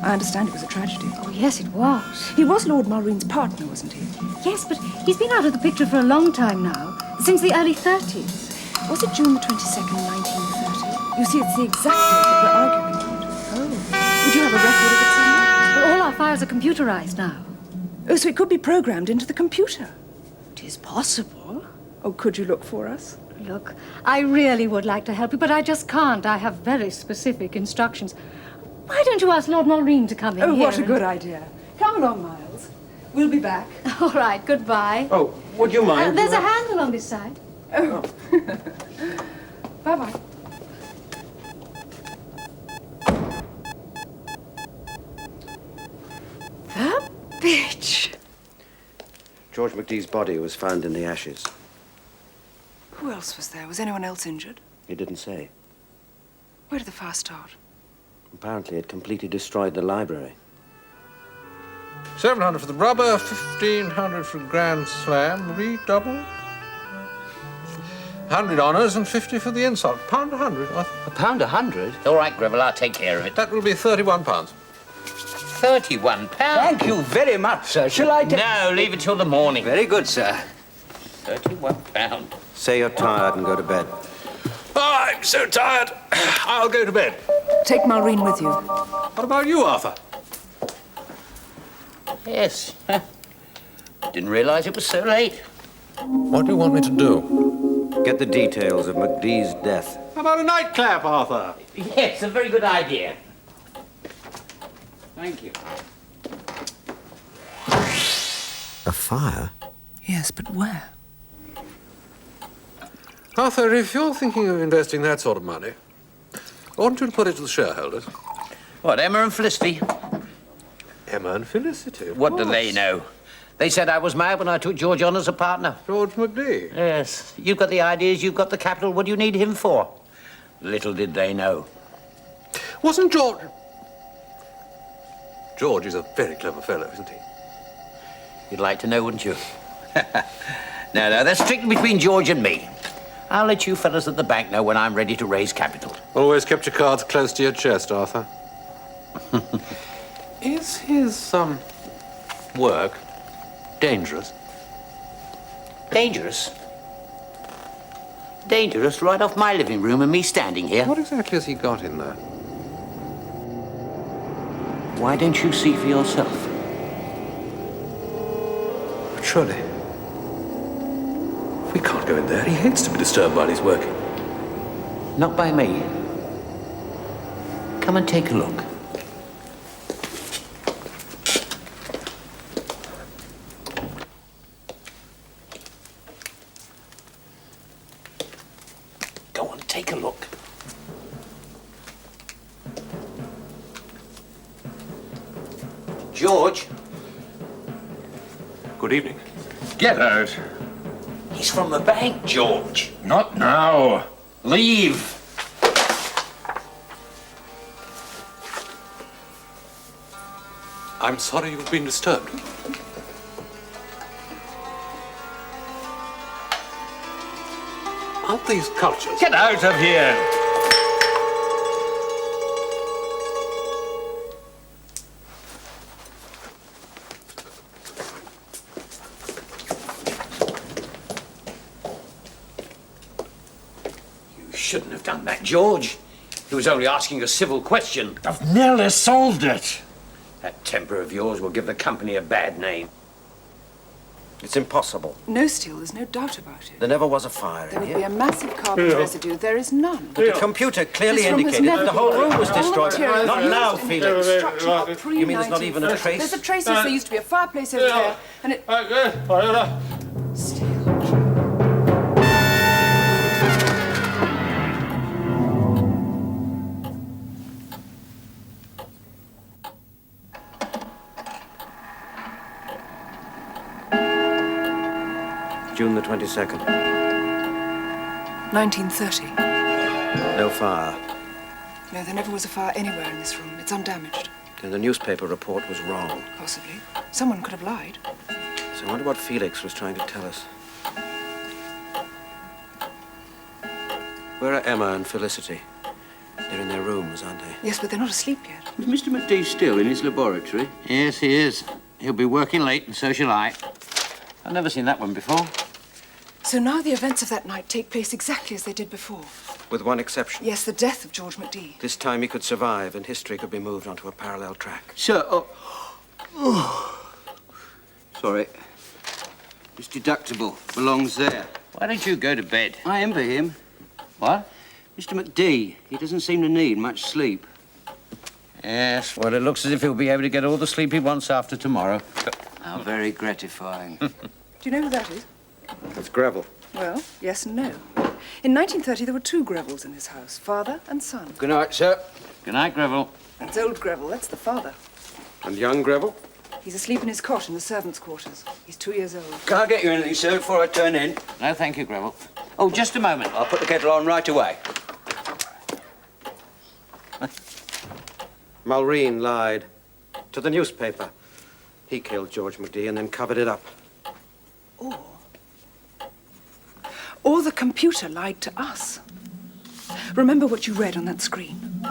I understand it was a tragedy. Oh, yes, it was. He was Lord Mullrine's partner, wasn't he? Yes, but he's been out of the picture for a long time now, since the early 30s. Was it June the 22nd, 1930? You see, it's the exact date that we're arguing about. Oh. Would you have a record of it somewhere? Well, all our files are computerized now. Oh, so it could be programmed into the computer? It is possible. Oh, could you look for us? Look, I really would like to help you, but I just can't. I have very specific instructions. Why don't you ask Lord Mullrine to come in Oh, here? what a good idea. Come along, Miles. We'll be back. All right, goodbye. Oh, would you mind? There's a handle on this side. Oh. Bye-bye. The bitch! George McDee's body was found in the ashes. Who else was there? Was anyone else injured? He didn't say. Where did the fire start? Apparently, it completely destroyed the library. 700 for the rubber, 1,500 for Grand Slam, redouble. 100 honours and 50 for the insult. £1 100, I think. £100? All right, Greville, I'll take care of it. That will be £31. £31? Thank you very much, sir. Shall I take... No, leave it till the morning. Very good, sir. £31. Say you're tired and go to bed. I'm so tired. I'll go to bed. Take Mullrine with you. What about you, Arthur? Yes. Didn't realise it was so late. What do you want me to do? Get the details of McDee's death. How about a nightclap, Arthur? Yes, a very good idea. Thank you. A fire? Yes, but where? Arthur, if you're thinking of investing that sort of money, I want you to put it to the shareholders. What, Emma and Felicity? Emma and Felicity, of What course. do they know? They said I was mad when I took George on as a partner. George McDee? Yes. You've got the ideas, you've got the capital. What do you need him for? Little did they know. Wasn't George... George is a very clever fellow, isn't he? You'd like to know, wouldn't you? No, that's strictly between George and me. I'll let you fellas at the bank know when I'm ready to raise capital. Always kept your cards close to your chest, Arthur. Is his, work dangerous? Dangerous? Dangerous right off my living room and me standing here. What exactly has he got in there? Why don't you see for yourself? But surely... we can't go in there. He hates to be disturbed while he's working. Not by me. Come and take a look. Go on, take a look. George. Good evening. Get out. He's from the bank, George. Not now. Leave. I'm sorry you've been disturbed. Aren't these cultures? Get out of here. You shouldn't have done that, George. He was only asking a civil question. I've nearly solved it. That temper of yours will give the company a bad name. It's impossible. No, Steele, there's no doubt about it. There never was a fire There in would be here. a massive carbon residue. There is none. But the computer clearly This room has indicated never that the whole been room was all the destroyed. materials Not used now, in the Felix. construction are You mean there's not even a pre-1930. trace? There's a trace as there used to be a fireplace over there, and it... June the 22nd. 1930. No fire. No, there never was a fire anywhere in this room. It's undamaged. And the newspaper report was wrong. Possibly. Someone could have lied. So I wonder what Felix was trying to tell us. Where are Emma and Felicity? They're in their rooms, aren't they? Yes, but they're not asleep yet. Is Mr. McDee still in his laboratory? Yes, he is. He'll be working late, and so shall I. I've never seen that one before. So now the events of that night take place exactly as they did before. With one exception. Yes, the death of George McDee. This time he could survive, and history could be moved onto a parallel track. Sir, sorry. It's deductible. Belongs there. Why don't you go to bed? I envy him. What? Mr. McDee, he doesn't seem to need much sleep. Yes, well, it looks as if he'll be able to get all the sleep he wants after tomorrow. How very gratifying. Do you know who that is? It's Greville. Well, yes and no. In 1930, there were two Grevilles in his house, father and son. Good night, sir. Good night, Greville. That's old Greville, that's the father. And young Greville? He's asleep in his cot in the servants' quarters. He's 2 years old. Can I get you anything, sir, before I turn in? No, thank you, Greville. Oh, just a moment. I'll put the kettle on right away. Mullrine lied to the newspaper. He killed George McDee and then covered it up. Or the computer lied to us. Remember what you read on that screen.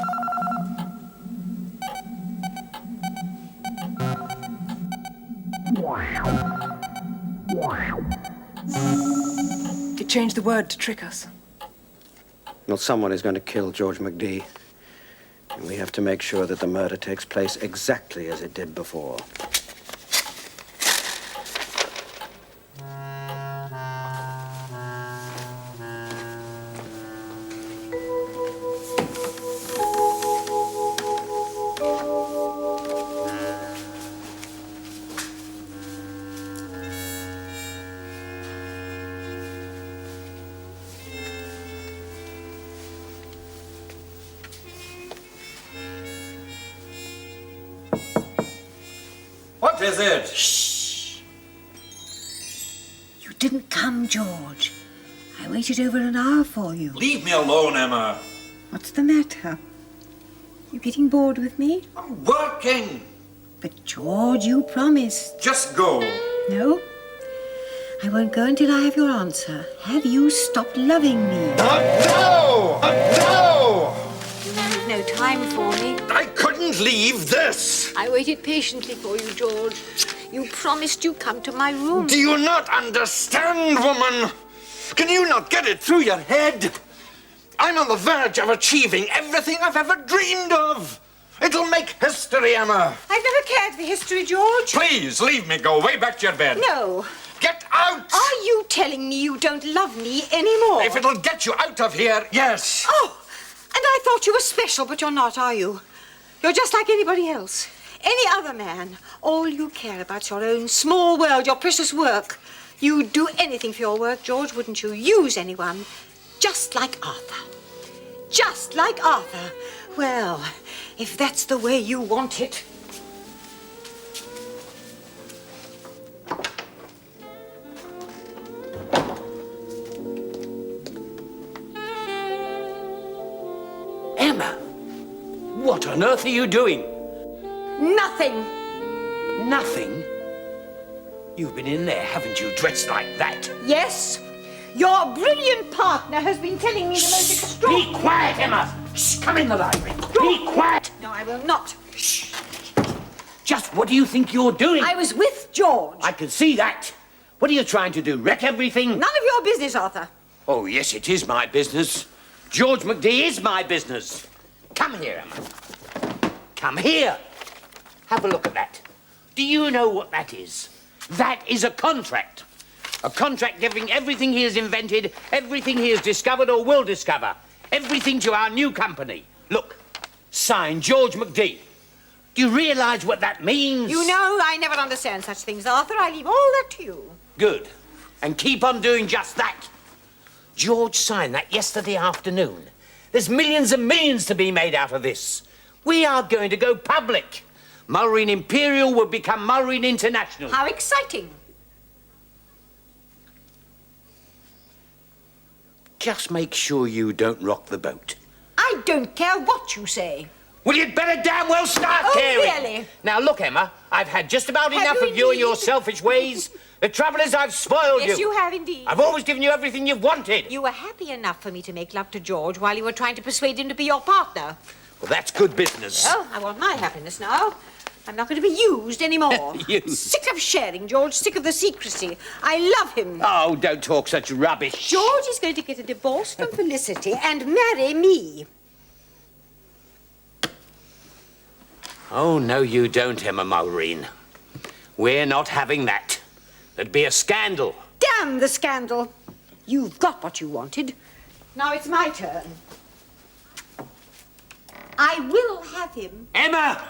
It changed the word to trick us. Well, someone is going to kill George McDee. And we have to make sure that the murder takes place exactly as it did before. What is it? Shh! You didn't come, George. I waited over an hour for you. Leave me alone, Emma. What's the matter? You getting bored with me? I'm working. But, George, you promised. Just go. No. I won't go until I have your answer. Have you stopped loving me? No! No! You have no time for me. I couldn't leave this. I waited patiently for you, George. You promised you'd come to my room. Do you not understand, woman? Can you not get it through your head? I'm on the verge of achieving everything I've ever dreamed of. It'll make history, Emma. I've never cared for history, George. Please, leave me. Go way back to your bed. No. Get out! Are you telling me you don't love me anymore? If it'll get you out of here, yes. Oh, and I thought you were special, but you're not, are you? You're just like anybody else. Any other man. All you care about's your own small world, your precious work. You'd do anything for your work, George, wouldn't you? Use anyone. Just like Arthur. Just like Arthur. Well, if that's the way you want it. Emma, what on earth are you doing? Nothing. Nothing? You've been in there, haven't you, dressed like that? Yes. Your brilliant partner has been telling me the most extraordinary... Be quiet, Emma! Shh, come in the library. Be quiet! No, I will not. Shh. Just what do you think you're doing? I was with George. I can see that. What are you trying to do, wreck everything? None of your business, Arthur. Oh, yes, it is my business. George McDee is my business. Come here, Emma. Come here. Have a look at that. Do you know what that is? That is a contract. A contract giving everything he has invented, everything he has discovered or will discover, everything to our new company. Look, signed George McDee. Do you realise what that means? You know, I never understand such things, Arthur. I leave all that to you. Good. And keep on doing just that. George signed that yesterday afternoon. There's millions and millions to be made out of this. We are going to go public. Mullrine Imperial will become Mullrine International. How exciting. Just make sure you don't rock the boat. I don't care what you say. Well, you'd better damn well start Oh, caring. really? Now, look, Emma, I've had just about enough you of you and your indeed? selfish ways. The trouble is I've spoiled you. Yes, you have indeed. I've always given you everything you've wanted. You were happy enough for me to make love to George while you were trying to persuade him to be your partner. Well, that's good business. Well, I want my happiness now. I'm not going to be used anymore. Used? Sick of sharing, George. Sick of the secrecy. I love him. Oh, don't talk such rubbish. George is going to get a divorce from Felicity and marry me. Oh, no, you don't, Emma Mullrine. We're not having that. There'd be a scandal. Damn the scandal. You've got what you wanted. Now it's my turn. I will have him. Emma!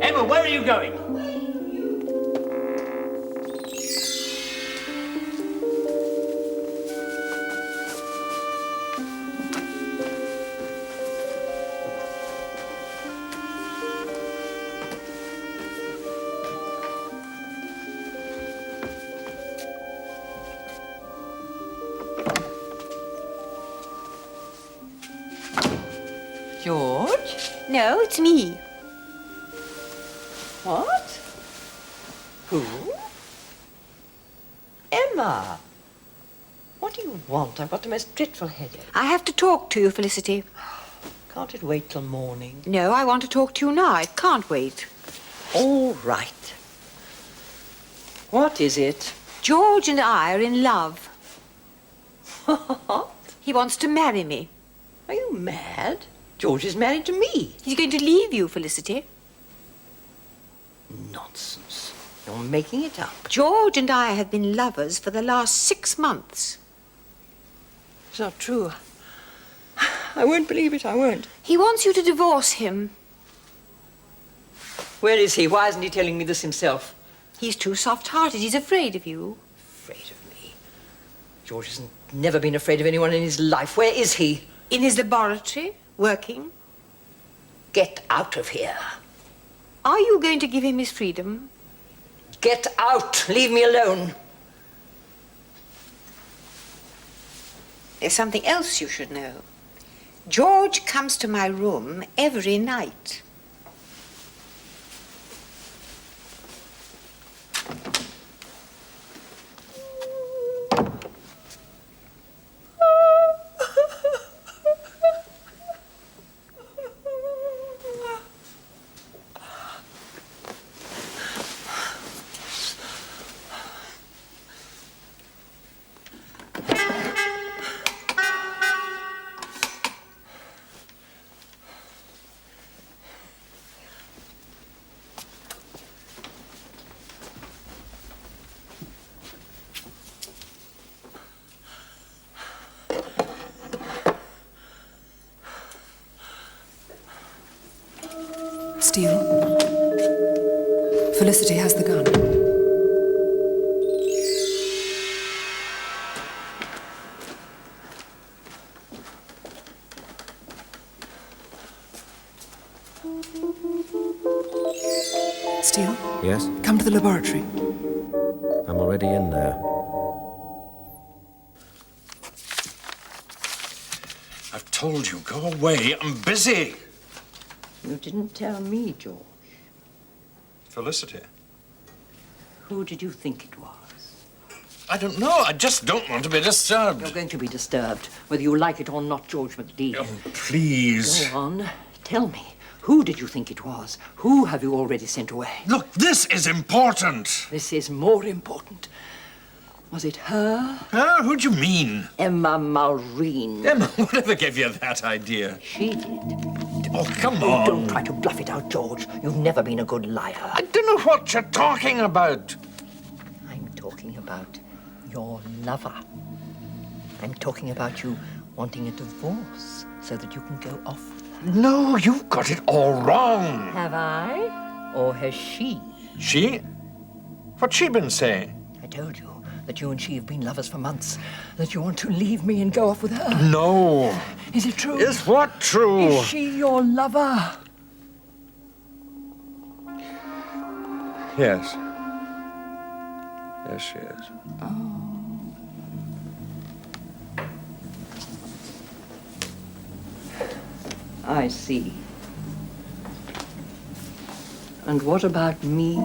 Emma, where are you going? George? No, it's me. What? Who? Emma! What do you want? I've got the most dreadful headache. I have to talk to you, Felicity. Can't it wait till morning? No, I want to talk to you now. I can't wait. All right. What is it? George and I are in love. What? He wants to marry me. Are you mad? George is married to me. He's going to leave you, Felicity. Nonsense. You're making it up. George and I have been lovers for the last 6 months. It's not true. I won't believe it, I won't. He wants you to divorce him. Where is he? Why isn't he telling me this himself? He's too soft-hearted. He's afraid of you. Afraid of me? George has never been afraid of anyone in his life. Where is he? In his laboratory, working. Get out of here. Are you going to give him his freedom? Get out! Leave me alone. There's something else you should know. George comes to my room every night. Steel. Felicity has the gun. Steel, Yes? come to the laboratory. I'm already in there. I've told you, go away. I'm busy. You didn't tell me, George. Felicity. Who did you think it was? I don't know. I just don't want to be disturbed. You're going to be disturbed, whether you like it or not, George McDee. Oh, please. Go on. Tell me. Who did you think it was? Who have you already sent away? Look, this is important. This is more important. Was it her? Huh? Who do you mean? Emma Mullrine. Emma, whatever gave you that idea? She did. Oh, come Oh, on. don't try to bluff it out, George. You've never been a good liar. I don't know what you're talking about. I'm talking about your lover. I'm talking about you wanting a divorce so that you can go off with her. No, you've got it all wrong. Have I? Or has she? She? What's she been saying? I told you that you and she have been lovers for months. That you want to leave me and go off with her. No. Is it true? Is what true? Is she your lover? Yes. Yes, she is. Oh. I see. And what about me?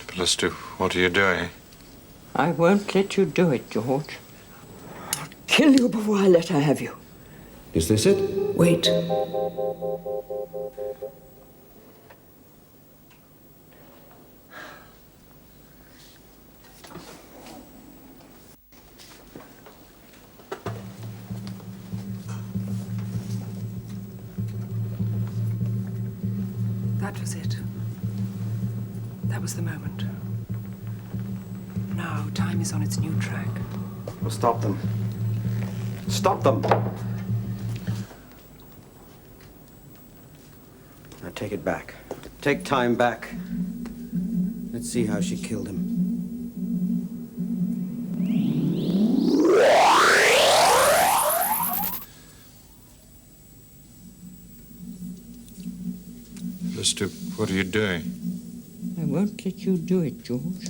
Felicity, what are you doing? I won't let you do it, George. I'll kill you before I let her have you. Is this it? Wait. That was it. That was the moment. Now, time is on its new track. Well, stop them. Stop them! Now take it back. Take time back. Let's see how she killed him. Felicity, what are you doing? I won't let you do it, George.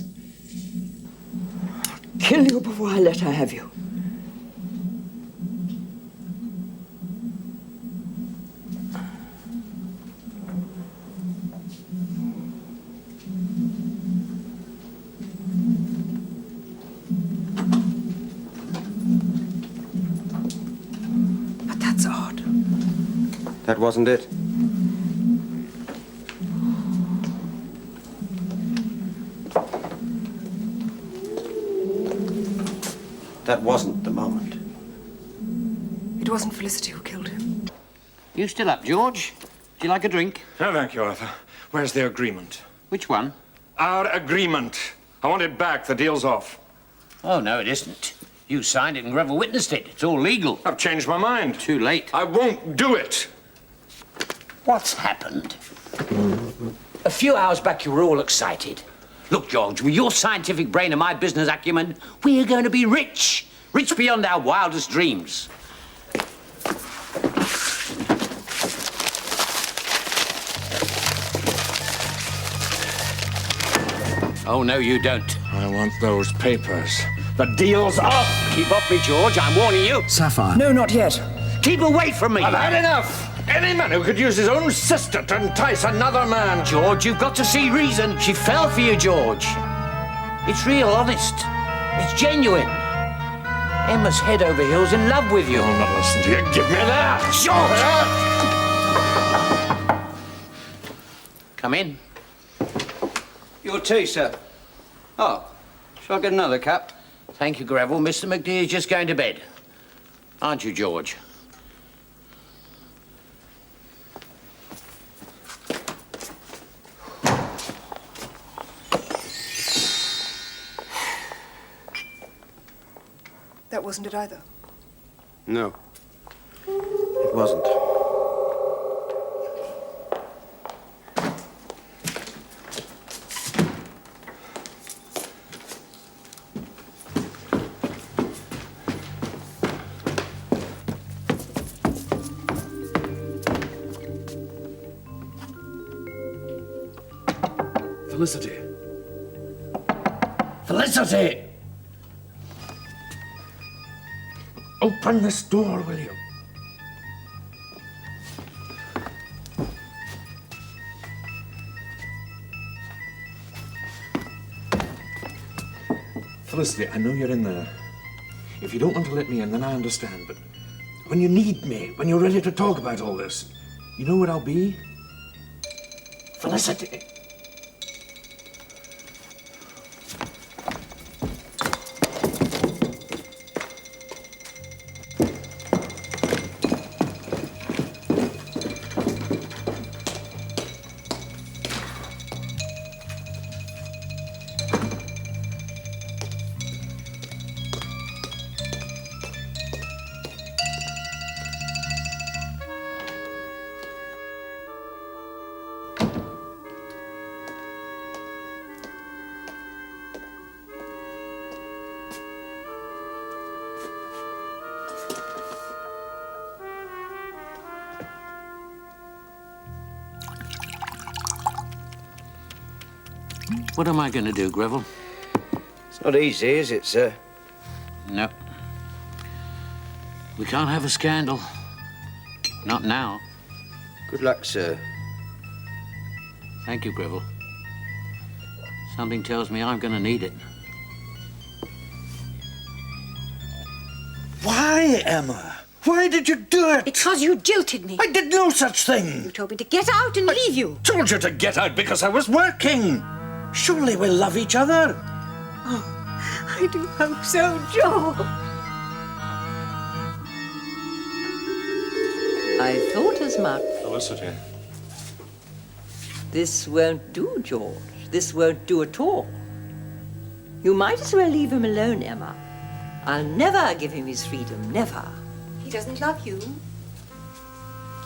I'll kill you before I let her have you. But that's odd. That wasn't it. That wasn't the moment. It wasn't Felicity who killed him. You still up, George? Do you like a drink? No, thank you, Arthur. Where's the agreement? Which one? Our agreement. I want it back. The deal's off. Oh, no, it isn't. You signed it and Greville witnessed it. It's all legal. I've changed my mind. Too late. I won't do it. What's happened? A few hours back, you were all excited. Look, George, with your scientific brain and my business acumen, we're going to be rich. Rich beyond our wildest dreams. Oh, no, you don't. I want those papers. The deal's off. Keep off me, George. I'm warning you. Sapphire. No, not yet. Keep away from me. I've had enough. Any man who could use his own sister to entice another man. George, you've got to see reason. She fell for you, George. It's real, honest. It's genuine. Emma's head over heels in love with you. I'll not listen to you. Give me that. George! Come in. Your tea, sir. Oh, shall I get another cup? Thank you, Greville. Mr. McDee is just going to bed. Aren't you, George? That wasn't it either. No. It wasn't. Felicity. Felicity! Open this door, will you? Felicity, I know you're in there. If you don't want to let me in, then I understand. But when you need me, when you're ready to talk about all this, you know where I'll be? Felicity! What am I going to do, Greville? It's not easy, is it, sir? No. We can't have a scandal. Not now. Good luck, sir. Thank you, Greville. Something tells me I'm going to need it. Why, Emma? Why did you do it? Because you jilted me. I did no such thing. You told me to get out and leave you. Told you to get out because I was working. Surely we'll love each other. Oh, I do hope so, George. I thought as much. Felicity. This won't do, George. This won't do at all. You might as well leave him alone, Emma. I'll never give him his freedom, never. He doesn't love you.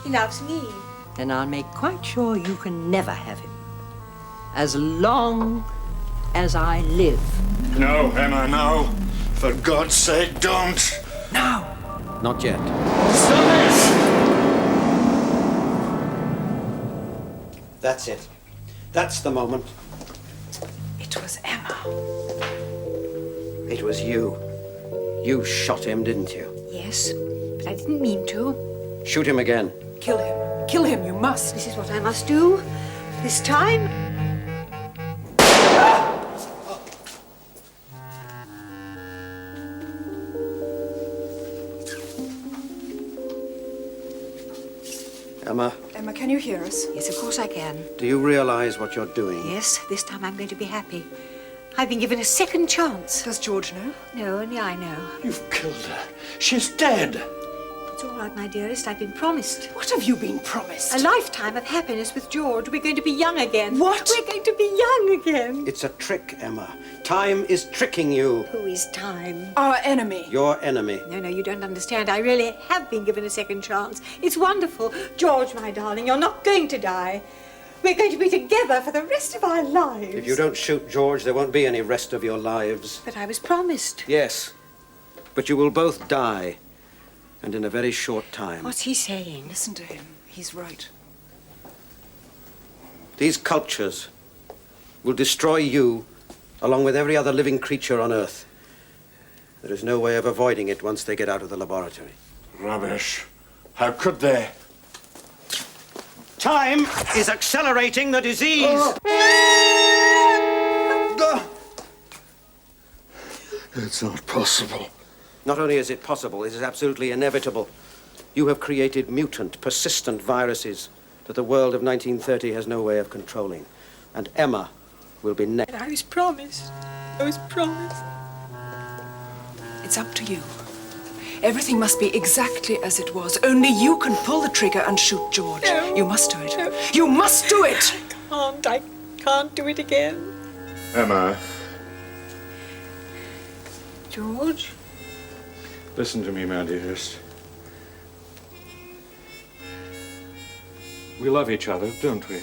He loves me. Then I'll make quite sure you can never have him. As long as I live. No, Emma, no. For God's sake, don't. Now. Not yet. Stop it! That's it. That's the moment. It was Emma. It was you. You shot him, didn't you? Yes, but I didn't mean to. Shoot him again. Kill him. Kill him, you must. This is what I must do. This time. Emma, Emma, can you hear us? Yes, of course I can. do you realize what you're doing? Yes, this time I'm going to be happy. I've been given a second chance. Does George know? No, only I know. You've killed her. She's dead. It's all right, my dearest. I've been promised. What have you been promised? A lifetime of happiness with George. We're going to be young again. What? We're going to be young again. It's a trick, Emma. Time is tricking you. Who is time? Our enemy. Your enemy. No, you don't understand. I really have been given a second chance. It's wonderful. George, my darling, you're not going to die. We're going to be together for the rest of our lives. If you don't shoot George, there won't be any rest of your lives. But I was promised. Yes, but you will both die, and in a very short time. What's he saying? Listen to him. He's right. These cultures will destroy you along with every other living creature on Earth. There is no way of avoiding it once they get out of the laboratory. Rubbish. How could they? Time is accelerating the disease. It's not possible. Not only is it possible, it is absolutely inevitable. You have created mutant, persistent viruses that the world of 1930 has no way of controlling. And Emma will be next. I was promised. I was promised. It's up to you. Everything must be exactly as it was. Only you can pull the trigger and shoot George. No. You must do it. No. You must do it! I can't do it again. Emma, George? Listen to me, my dearest. We love each other, don't we?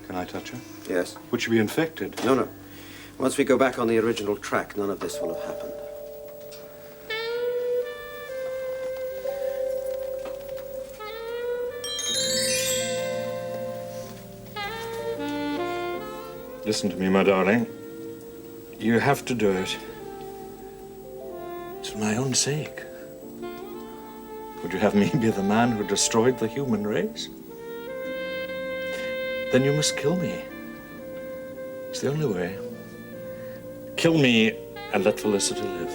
Can I touch her? Yes. Would she be infected? No. Once we go back on the original track, none of this will have happened. Listen to me, my darling. You have to do it. It's for my own sake. Would you have me be the man who destroyed the human race? Then you must kill me. It's the only way. Kill me and let Felicity live.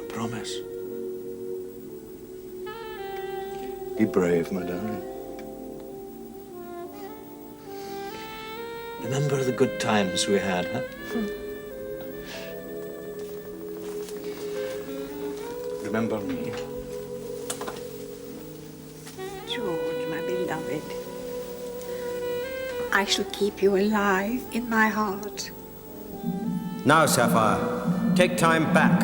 I promise. Be brave, my darling. Remember the good times we had, huh? Remember me. George, my beloved. I shall keep you alive in my heart. Now, Sapphire, take time back.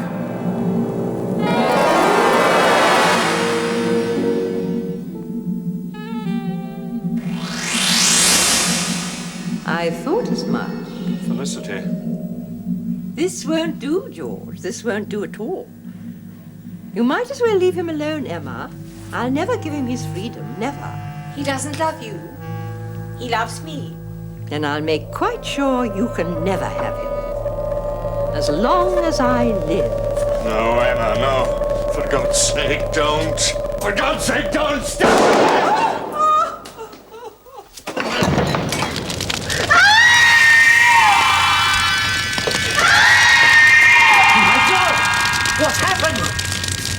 I thought as much. Felicity. This won't do, George. This won't do at all. You might as well leave him alone, Emma. I'll never give him his freedom, never. He doesn't love you. He loves me. Then I'll make quite sure you can never have him. As long as I live. No, Emma, no. For God's sake, don't. For God's sake, don't stop! My God! What's happened?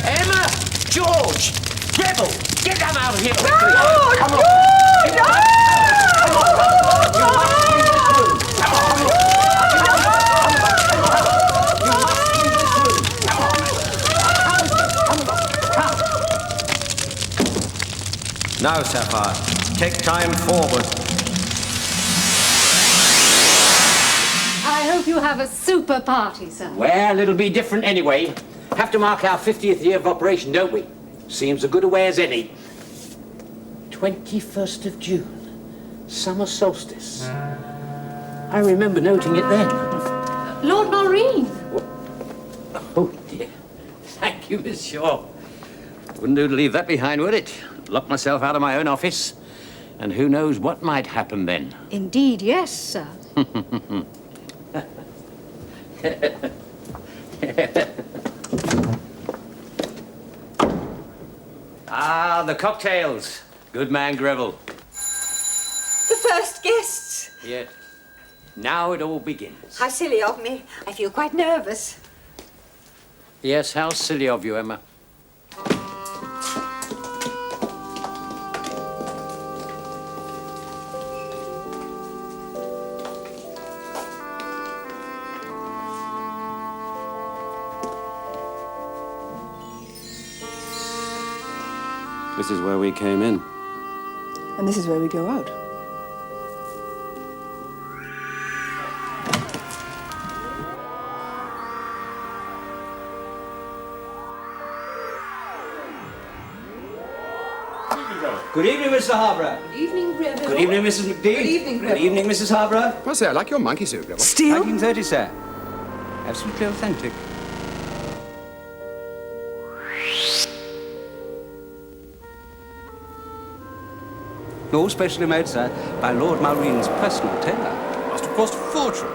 Emma! George! Rebel! Get them out of here quickly! No! Come on! George! You must leave this room! Now, Sapphire, take time forward. I hope you have a super party, sir. Well, it'll be different anyway. Have to mark our 50th year of operation, don't we? Seems a good a way as any. 21st of June, summer solstice. I remember noting it then. Lord Mullrine. Oh, dear. Thank you, Miss Shaw. Wouldn't do to leave that behind, would it? Lock myself out of my own office, and who knows what might happen then. Indeed, yes, sir. Ah, the cocktails. Good man, Greville. The first guests. Yes. Now it all begins. How silly of me. I feel quite nervous. Yes, how silly of you, Emma. This is where we came in. And this is where we go out. Good evening, Mr. Harborough. Good evening, Greville. Good evening, Mrs. McDee. Good evening, Good Greville. evening, Mrs. Harborough. Well, say, I like your monkey suit, Greville. Steel? 1930, sir. Absolutely authentic. All specially made, sir, by Lord Mullrine's personal tailor. Must have cost a fortune.